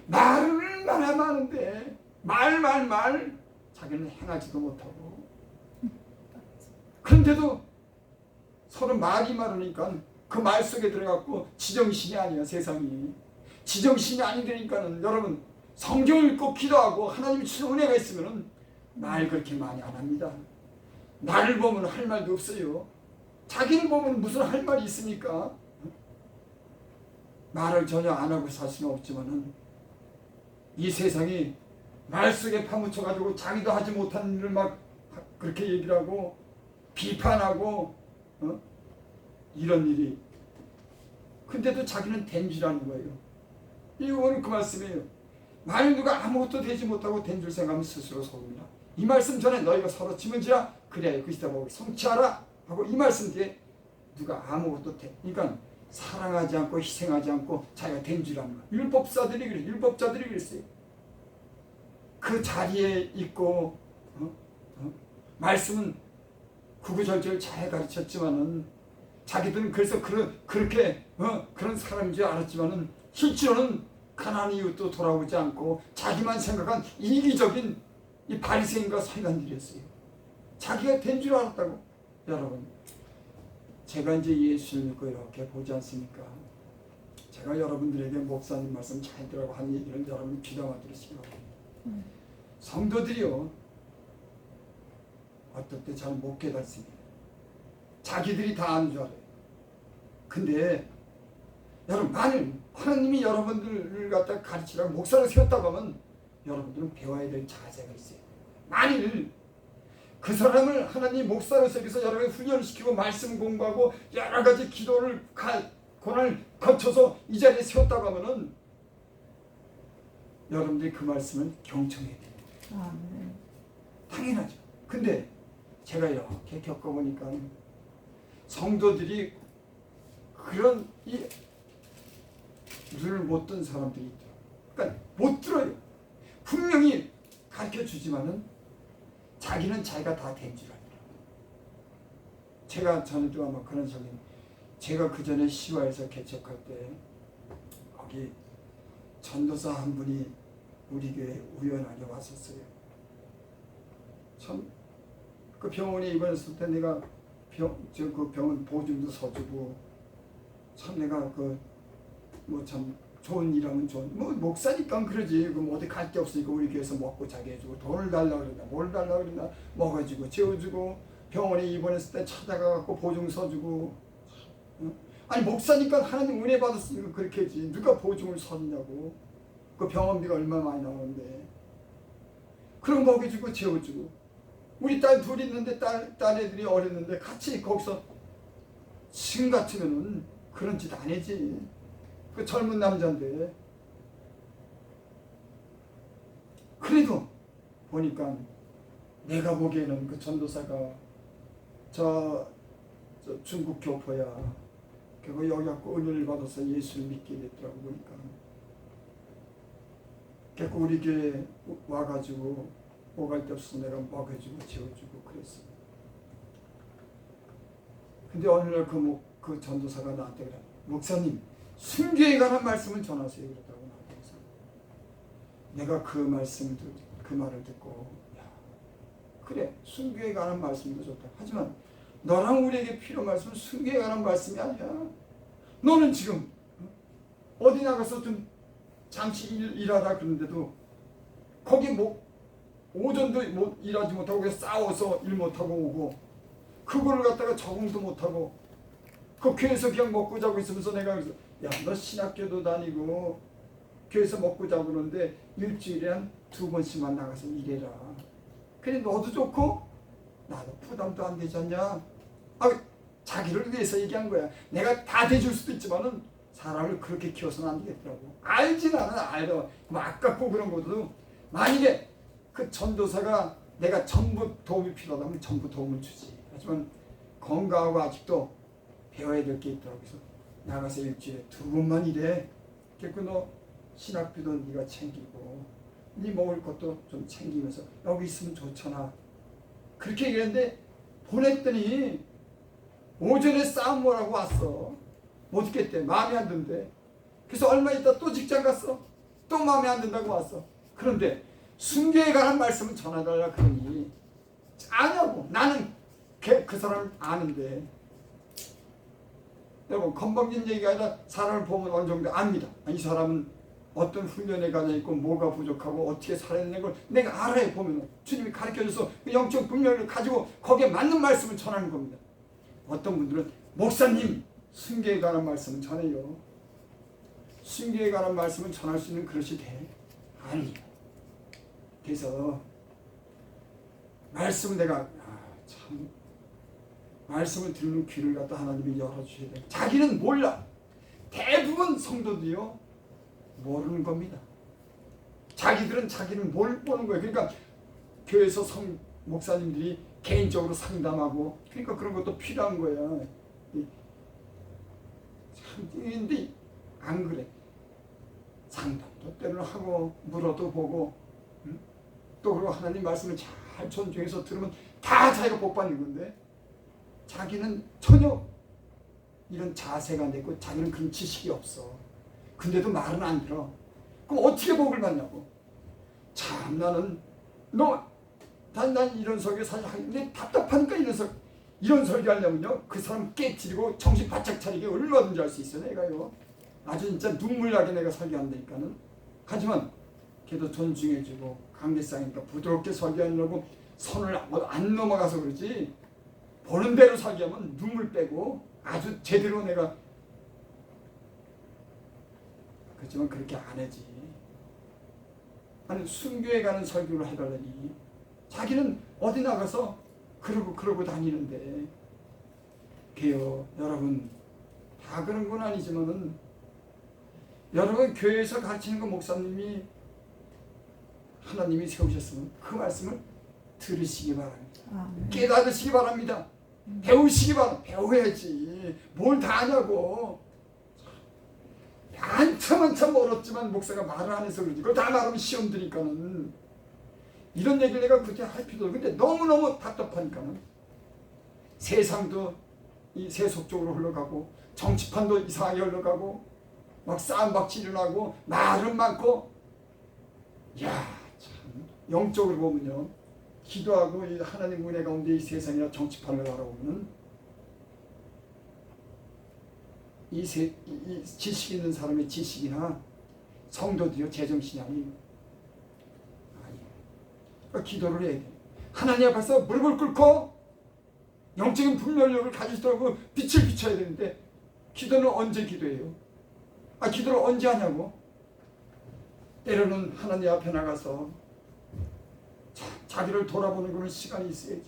말은 얼마나 많은데 말 자기는 행하지도 못하고. 그런데도 서로 말이 많으니까 그 말 속에 들어갔고 지정신이 아니야. 세상이 지정신이 아니되니까는 여러분 성경을 읽고 기도하고 하나님이 주신 은혜가 있으면은 말 그렇게 많이 안 합니다. 나를 보면 할 말도 없어요. 자기를 보면 무슨 할 말이 있습니까? 말을 전혀 안 하고 살 수는 없지만은 이 세상이 말 속에 파묻혀가지고 자기도 하지 못한 일을 막 그렇게 얘기를 하고 비판하고 이런 일이. 근데도 자기는 된 줄 아는 거예요. 이거 오늘 그 말씀이에요. 만일 누가 아무것도 되지 못하고 된 줄 생각하면 스스로 속습니다. 이 말씀 전에 너희가 서로 짐은지라 그래야 그리스도 법을 성취하라 하고 이 말씀 뒤에 누가 아무것도 그러니까 사랑하지 않고 희생하지 않고 자기가 된 줄 아는 거예요. 율법사들이 그래. 율법자들이 그랬어요. 그 자리에 있고 말씀은 구구절절 잘 가르쳤지만은 자기들은 그래서 그렇게 그런 사람인 줄 알았지만은 실제로는 가난한 이웃도 돌아오지 않고 자기만 생각한 이기적인 이 바리새인과 서기관들이었어요. 자기가 된 줄 알았다고. 여러분 제가 이제 예수를 믿고 이렇게 보지 않습니까? 제가 여러분들에게 목사님 말씀 잘 들으라고 한 얘기를 여러분 귀담아 들으시기 바랍니다. 성도들이요 어떨 때 잘 못 깨닫습니다. 자기들이 다 아는 줄 알아요. 근데 여러분 만일 하나님이 여러분들을 갖다 가르치라고 목사를 세웠다고 하면 여러분들은 배워야 될 자세가 있어요. 만일 그 사람을 하나님 목사로 세워서 여러분이 훈련시키고 말씀 공부하고 여러 가지 기도를 고난을 거쳐서 이 자리에 세웠다고 하면은 여러분들이 그 말씀을 경청해야 돼요. 아멘. 당연하죠. 근데 제가 이렇게 겪어보니까 성도들이 그런 이 눈을 못 뜬 사람들이 있더라고요. 그러니까 못 들어요. 분명히 가르쳐 주지만은 자기는 자기가 다 된 줄 알더라고요. 제가 전에도 아마 그런 소리, 제가 그 전에 시화에서 개척할 때 거기 전도사 한 분이 우리 교회에 우연하게 왔었어요. 참 그 병원에 입원했을 때 내가 그 병원 보증도 서주고 참 내가 그 뭐 참 좋은 일하면 좋은 뭐 목사니까 그러지. 그럼 어디 갈 데 없으니까 우리 교회에서 먹고 자게 해주고 돈을 달라 그랬나 뭘 달라 그랬나 먹어주고 재워주고 병원에 입원했을 때 찾아가갖고 보증 서주고. 아니 목사니까 하나님 은혜 받았으니까 그렇게 했지. 누가 보증을 서주냐고. 그 병원비가 얼마나 많이 나오는데. 그런 거 먹여주고 재워주고. 우리 딸 둘 있는데 딸 애들이 어렸는데 같이 거기서 지금 같으면은 그런 짓 안 해지. 그 젊은 남자인데. 그래도 보니까 내가 보기에는 그 전도사가 저 중국 교포야. 그리고 여기 갖고 은혜를 받아서 예수를 믿게 됐더라고 보니까. 그래서 우리 교회 와가지고 오갈 데 없어서 내가 먹여주고 재워주고 그랬어. 근데 어느 날 그 전도사가 나한테 그래. 목사님, 순교에 관한 말씀을 전하세요. 그랬다고 나한테. 내가 그 말을 듣고, 야, 그래, 순교에 관한 말씀도 좋다. 하지만 너랑 우리에게 필요한 말씀은 순교에 관한 말씀이 아니야. 너는 지금 어디 나가서 좀 잠시 일하다 그러는데도 거기 오전도 일하지 못하고 그냥 싸워서 일 못하고 오고 그거를 갖다가 적응도 못하고 그 교회에서 그냥 먹고 자고 있으면서 내가 그래서 야, 너 신학교도 다니고 교회에서 먹고 자고 그러는데 일주일에 한 2번씩만 나가서 일해라. 그래 너도 좋고 나도 부담도 안 되지 않냐. 자기를 위해서 얘기한 거야. 내가 다 대줄 수도 있지만은 사람을 그렇게 키워서는 안 되겠더라고. 알지 나는 알아. 뭐 아깝고 그런 것도 만약에 그 전도사가 내가 전부 도움이 필요하다면 전부 도움을 주지. 하지만 건강하고 아직도 배워야 될 게 있더라고. 그래서 나가서 일주일에 2번만 일해. 그래서 너 신학비도 네가 챙기고 네 먹을 것도 좀 챙기면서 여기 있으면 좋잖아. 그렇게 얘기했는데 보냈더니 오전에 싸움을 하고 왔어. 못 있겠대. 마음에 안 든대. 그래서 얼마 있다 또 직장 갔어. 또 마음에 안 든다고 왔어. 그런데 순교에 관한 말씀을 전해달라 그러니 아냐고. 나는 그 사람을 아는데. 여러분 건방진 얘기가 아니라 사람을 보면 어느 정도 압니다. 이 사람은 어떤 훈련에 가져 있고 뭐가 부족하고 어떻게 살아야 되는 걸 내가 알아야 보면 주님이 가르쳐줘서 그 영적 분명을 가지고 거기에 맞는 말씀을 전하는 겁니다. 어떤 분들은 목사님 순교에 관한 말씀을 전해요. 순교에 관한 말씀을 전할 수 있는 그릇이 돼? 아니에요. 그래서 말씀을 내가 참 말씀을 듣는 귀를 갖다 하나님이 열어주셔야 돼. 자기는 몰라. 대부분 성도들이요 모르는 겁니다. 자기는 뭘 보는 거예요. 그러니까 교회에서 목사님들이 개인적으로 상담하고 그러니까 그런 것도 필요한 거야. 참 근데 안 그래. 상담도 때로는 하고 물어도 보고 또 그리고 하나님 말씀을 잘 존중해서 들으면 다 자기가 복 받는 건데 자기는 전혀 이런 자세가 안 됐고 자기는 그런 지식이 없어. 근데도 말은 안 들어. 그럼 어떻게 복을 받냐고. 참 나는 난 이런 설교 사실 하는데 답답하니까 이런 설교 하려면요 그 사람 깨트리고 정신 바짝 차리게 얼마든지 할 수 있어. 내가요 아주 진짜 눈물 나게 내가 설교한다니까는. 하지만 걔도 존중해주고 강대상이니까 부드럽게 설교하려고 선을 안 넘어가서 그러지. 보는 대로 설교하면 눈물 빼고 아주 제대로 내가. 그렇지만 그렇게 안 하지. 아니 순교에 가는 설교를 해달라니. 자기는 어디 나가서 그러고 다니는데. 그래요 여러분 다 그런 건 아니지만은 여러분 교회에서 가르치는 그 목사님이 하나님이 세우셨으면 그 말씀을 들으시기 바랍니다. 깨달으시기 바랍니다. 배우시기 바랍니다. 배워야지. 뭘 다 하냐고. 한참 멀었지만 목사가 말을 안 해서 그러지. 그걸 다 말하면 시험 드니까는. 이런 얘기를 내가 그렇게 할 필요도 없고. 근데 너무너무 답답하니까는. 세상도 이 세속적으로 흘러가고 정치판도 이상하게 흘러가고 막 싸움박질 일어나고 말은 많고 야 참 영적으로 보면요 기도하고 이 하나님 은혜 가운데 이 세상이나 정치판을 바라보면은 이 지식 있는 사람의 지식이나 성도들이요 제정신이 아니에요. 그러니까 기도를 해야 돼. 하나님 앞에서 무릎을 꿇고 영적인 분별력을 가지시더라고 빛을 비춰야 되는데 기도는 언제 기도해요? 기도를 언제 하냐고? 때로는 하나님 앞에 나가서 자기를 돌아보는 그런 시간이 있어야지.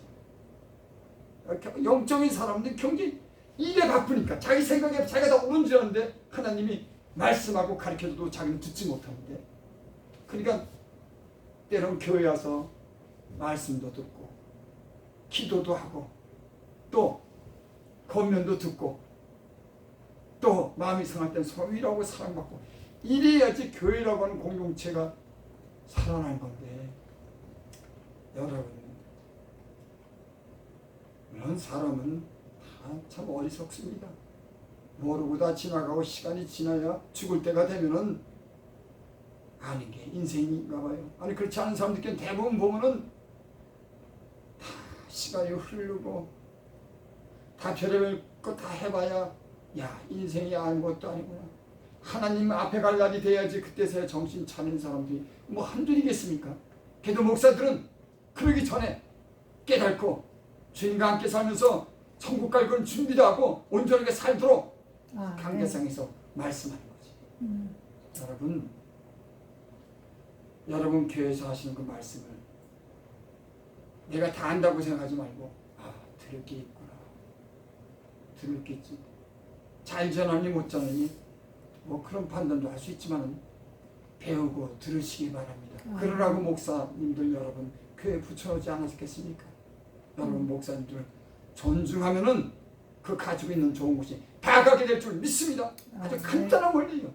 영적인 사람들 경기 일에 바쁘니까 자기 생각에 자기가 다 옳은 줄 아는데 하나님이 말씀하고 가르쳐줘도 자기는 듣지 못하는데 그러니까 때로는 교회 와서 말씀도 듣고 기도도 하고 또 권면도 듣고 또 마음이 상할 땐 위로하고 사랑받고 이래야지 교회라고 하는 공동체가 살아날 건데 여러분 물론 사람은 다 참 어리석습니다. 모르고 다 지나가고 시간이 지나야 죽을 때가 되면은 아는 게 인생인가 봐요. 아니 그렇지 않은 사람들끼리 대부분 보면은 다 시간이 흐르고 다 별의별 거 다 해봐야 야 인생이 아무것도 아니구나. 하나님 앞에 갈 날이 돼야지 그때서야 정신 차리는 사람들이 뭐 한둘이겠습니까? 그래도 목사들은 그러기 전에 깨닫고 주님과 함께 살면서 천국 갈 건 준비도 하고 온전하게 살도록 강대상에서 말씀하는 거지. 여러분 교회에서 하시는 그 말씀을 내가 다 안다고 생각하지 말고 들을 게 있구나. 들을 게 있지. 잘 전하니 못 전하니 뭐 그런 판단도 할 수 있지만 배우고 들으시기 바랍니다. 그러라고 목사님들 여러분 교회에 붙여놓지 않았겠습니까? 여러분 목사님들 존중하면은 그 가지고 있는 좋은 것이 다 가게 될 줄 믿습니다. 아주 간단한 원리예요.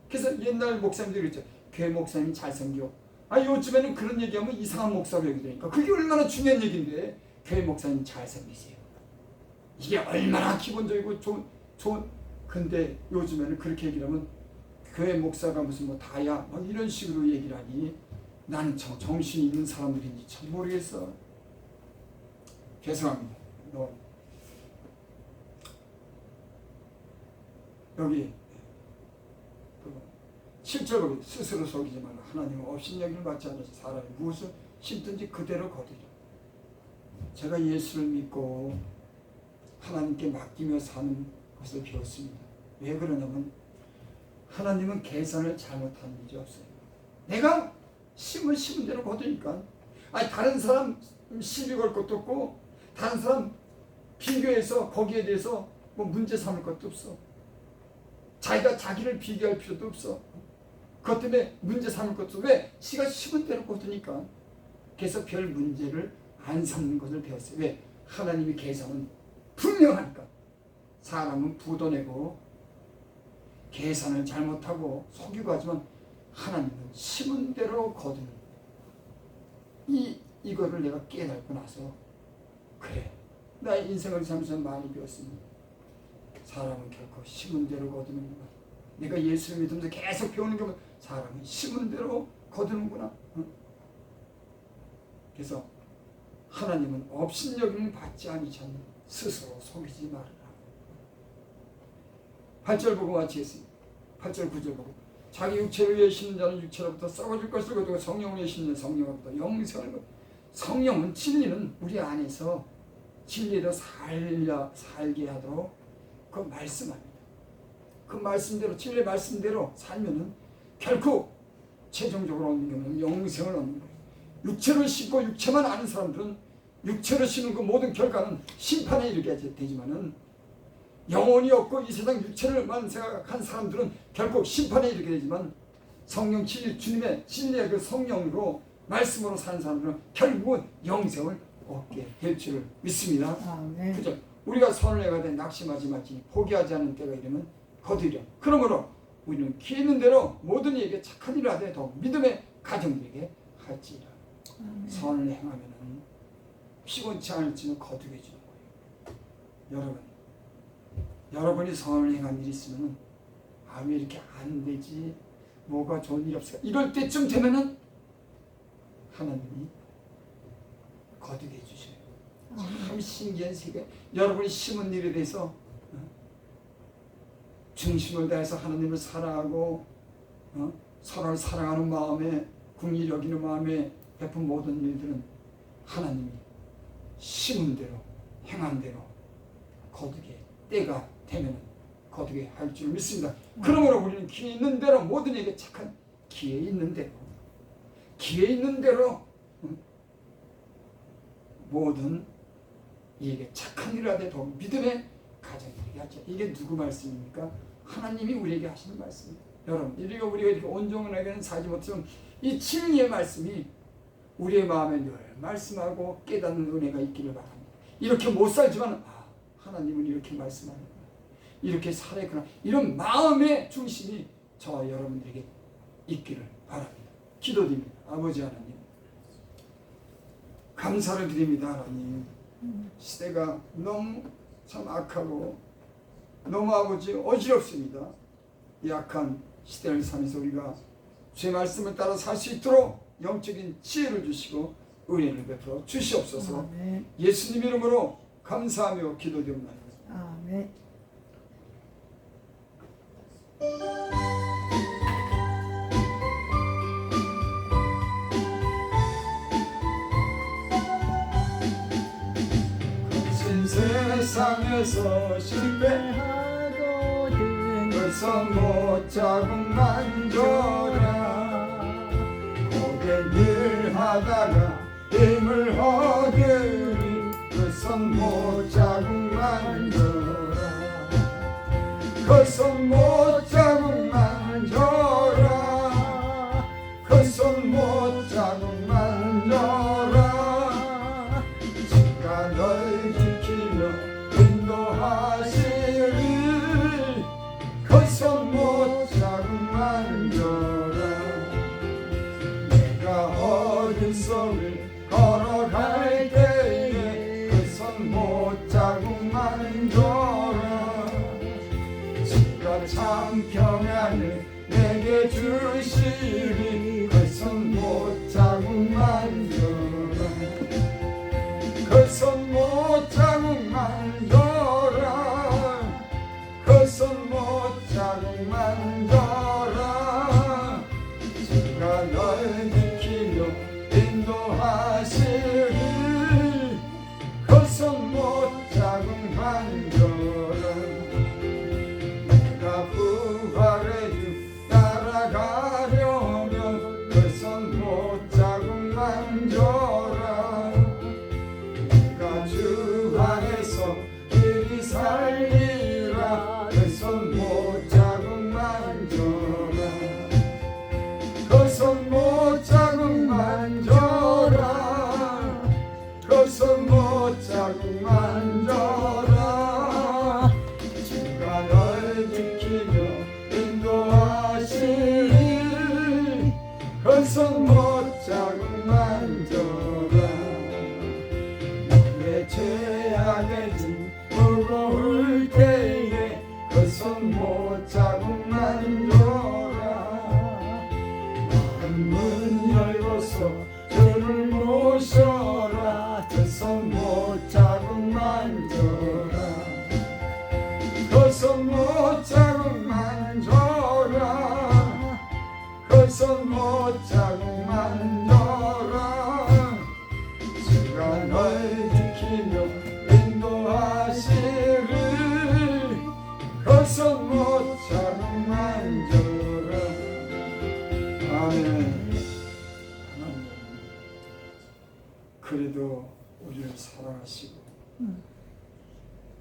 그래서 옛날 목사님들이 그랬죠. 교회 목사님이 잘생겨. 요즘에는 그런 얘기하면 이상한 목사로 여기되니까 그게 얼마나 중요한 얘기인데 교회 목사님 잘생기세요. 이게 얼마나 기본적이고 좋은 근데 요즘에는 그렇게 얘기를 하면 교회 목사가 무슨 뭐 다야 뭐 이런 식으로 얘기를 하니 나는 참 정신이 있는 사람들인지 참 모르겠어. 죄송합니다. 여기 7절 보기 스스로 속이지 말라. 하나님은 업신여김을 받지 않으시 사람이 무엇을 심든지 그대로 거두리라. 제가 예수를 믿고 하나님께 맡기며 사는 것을 배웠습니다. 왜 그러냐면 하나님은 계산을 잘못하는 일이 없어요. 내가 심은 대로 거두니까 다른 사람 시비 걸 것도 없고 다른 사람 비교해서 거기에 대해서 뭐 문제 삼을 것도 없어. 자기가 자기를 비교할 필요도 없어. 그것 때문에 문제 삼을 것도 왜? 지가 심은 대로 거두니까. 그래서 별 문제를 안 삼는 것을 배웠어요. 왜? 하나님의 계산은 분명하니까. 사람은 부도내고 계산을 잘못하고 속이고 하지만 하나님은 심은 대로 거두는 이거를 내가 깨닫고 나서 그래 나의 인생을 살면서 많이 배웠습니다. 사람은 결코 심은 대로 거두는구나. 내가 예수를 믿으면서 계속 배우는 게 사람은 심은 대로 거두는구나. 그래서 하나님은 업신여김을 받지 아니하니 스스로 속이지 말아라. 8절 보고 마치겠습니다. 8절 9절 보고 자기 육체를 위해 심는 자는 육체로부터 썩어질 것을 거두고 성령을 위해 심는 성령으로부터 영생을 거두고 성령은 진리는 우리 안에서 진리로 살게 하도록 그 말씀합니다. 그 말씀대로 진리의 말씀대로 살면은 결코 최종적으로 얻는 게 영생을 얻는 거예요. 육체로 심고 육체만 아는 사람들은 육체로 심는 그 모든 결과는 심판에 이르게 되지만은 영혼이 없고 이 세상 육체를만 생각한 사람들은 결국 심판에 이르게 되지만 성령 진리 주님의 진리의 그 성령으로 말씀으로 사는 사람들은 결국은 영생을 얻게 될 줄을 믿습니다. 그죠? 우리가 선을 행하되 낙심하지 말지 포기하지 않는 때가 이르면 거두려. 그러므로 우리는 기 있는 대로 모든 이에게 착한 일을 하되 더 믿음의 가정들에게 할지라. 선을 행하면은 피곤치 않을지는 거두게 주는 거예요. 여러분이 선을 행한 일이 있으면 왜 이렇게 안 되지? 뭐가 좋은 일이 없을까? 이럴 때쯤 되면은 하나님이 거두게 해주셔요. 참 신기한 세계. 여러분이 심은 일에 대해서 중심을 다해서 하나님을 사랑하고 서로를 사랑하는 마음에 긍휼히 여기는 마음에 베푼 모든 일들은 하나님이 심은 대로 행한 대로 거두게 때가 되면 거두게 할 줄 믿습니다. 그러므로 우리는 기회 있는 대로 모든 이에게 착한 기회 있는 대로 모든 이에게 착한 일을 하되 더 믿음의 가정이 되게 하죠. 이게 누구 말씀입니까? 하나님이 우리에게 하시는 말씀입니다. 여러분, 우리가 이렇게 온종하게는 살지 못하지만 이 진리의 말씀이 우리의 마음에 늘 말씀하고 깨닫는 은혜가 있기를 바랍니다. 이렇게 못 살지만 하나님은 이렇게 말씀하는구나, 이렇게 살아있구나, 이런 마음의 중심이 저와 여러분들에게 있기를 바랍니다. 기도드립니다. 아버지 하나님, 감사를 드립니다. 하나님, 시대가 너무 참 악하고 너무 아버지 어지럽습니다. 이 악한 시대를 살면서 우리가 주의 말씀을 따라 살 수 있도록 영적인 지혜를 주시고 은혜를 베풀어 주시옵소서. 아멘. 예수님 이름으로 감사하며 기도드립니다. 아멘. 거친 세상에서 실패하거든 벌써 못 자국만 줘라. 고된 일 하다가 힘을 얻으니 벌써 못 자국만 줘라. 그손 못 자국만 줘라. 그손 못 자국만 줘라. 주가 널 지키며 인도하시리. 그손 못 자국만 줘라. 내가 어둠 속을 걸어갈 때에 그손 못 자국만 줘라. 주가 참 평안을 내게 주시리. 그 손 못 자국만 줘라. 그 손 못 자국만 줘라. 그 손 못 자국만 줘라. 주가 널 지키며 인도하시리. 그 손 못 자국만 줘라. 내가 부활의 주 따라가려면 그 손 못 자국만 줘라. 내가 주 안에서 길이 살리라. 그 손 못 자국만 줘라. 그 손 못 자국만 줘라. 그 손 못 자국만 줘라. 주가 널 지키며 인도하시리. 그 손 못 자국만 줘라. 내 죄악의 짐 무거울 때에 그 손 못 자국만 줘라. 문 열고서 주를 모셔라. 그 손 못 자국만 줘라. 그 손 못 자국만 줘라. 그 손 못 자국만 줘라. 주가 널 지키며 인도하시리. 그 손 못 자국만 줘라. 아멘. 하나님, 그래도 우리를 사랑하시고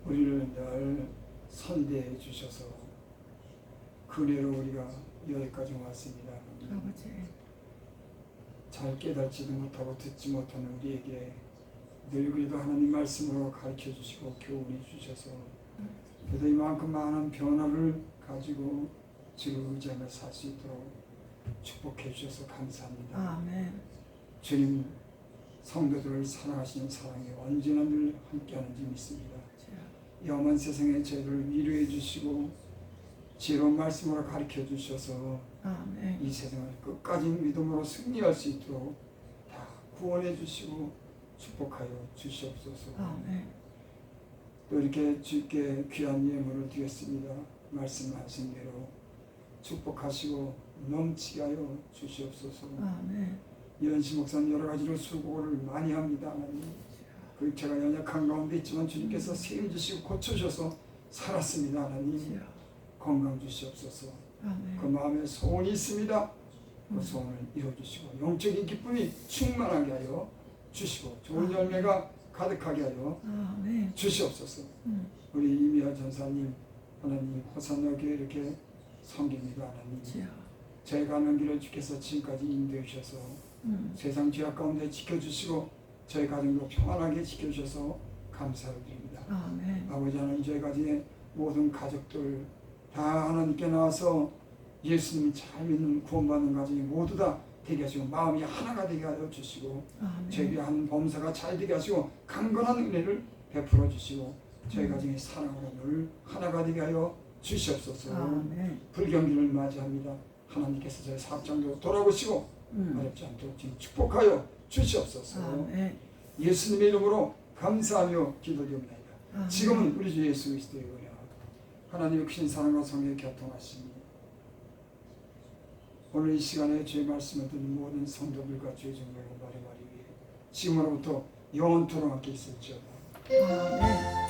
우리를 늘 선대해 주셔서 그대로 우리가 여기까지 왔습니다. 아버지. 잘 깨닫지도 못하고 듣지 못하는 우리에게 늘 그래도 하나님 말씀으로 가르쳐 주시고 교훈해 주셔서 그래도 이만큼 많은 변화를 가지고 주를 의지하며 살 수 있도록 축복해 주셔서 감사합니다. 아멘. 주님, 성도들을 사랑하시는 사랑이 언제나 늘 함께하는지 믿습니다. 염한 세상의 죄를 위로해 주시고 지혜로운 말씀으로 가르쳐 주셔서 아멘. 이 세상을 끝까지 믿음으로 승리할 수 있도록 다 구원해 주시고 축복하여 주시옵소서. 아멘. 또 이렇게 주께 귀한 예물을 드렸습니다. 말씀하신 대로 축복하시고 넘치게 하여 주시옵소서. 아멘. 이현시 목사는 여러 가지로 수고를 많이 합니다. 하나님. 그 제가 연약한 가운데 있지만 주님께서 세임 주시고 고쳐주셔서 살았습니다. 하나님. 건강 주시옵소서. 아멘. 그 마음에 소원이 있습니다. 그 소원을 이루어주시고 영적인 기쁨이 충만하게 하여 주시고 좋은 열매가 가득하게 하여 아멘. 주시옵소서. 우리 이미아 전사님 하나님 호산나 교회 이렇게 섬깁니다. 하나님. 제 가는 길을 주께서 지금까지 인도해 주셔서 세상 죄악 가운데 지켜주시고 저희 가정도 평안하게 지켜주셔서 감사를 드립니다. 아멘. 아버지 하나님 저희 가정의 모든 가족들 다 하나님께 나와서 예수님이 잘 믿는 구원받는 가정이 모두 다 되게 하시고 마음이 하나가 되게 하여 주시고 아멘. 저희가 하는 범사가 잘 되게 하시고 강건한 은혜를 베풀어 주시고 저희 가정의 사랑으로 늘 하나가 되게 하여 주시옵소서. 아멘. 불경기를 맞이합니다. 하나님께서 저희 사업장도 돌아보시고 어렵지 않도록 지금 축복하여 주시옵소서. 아멘. 예수님의 이름으로 감사하며 기도드립니다. 아멘. 지금은 우리 주 예수 그리스도의 은혜와 하나님의 크신 사랑과 성령의 교통하심이 오늘 이 시간에 주의 말씀을 듣는 모든 성도들과 주의 종들과 말이 위해 지금으로부터 영원토록 함께 있을지어다. 아멘.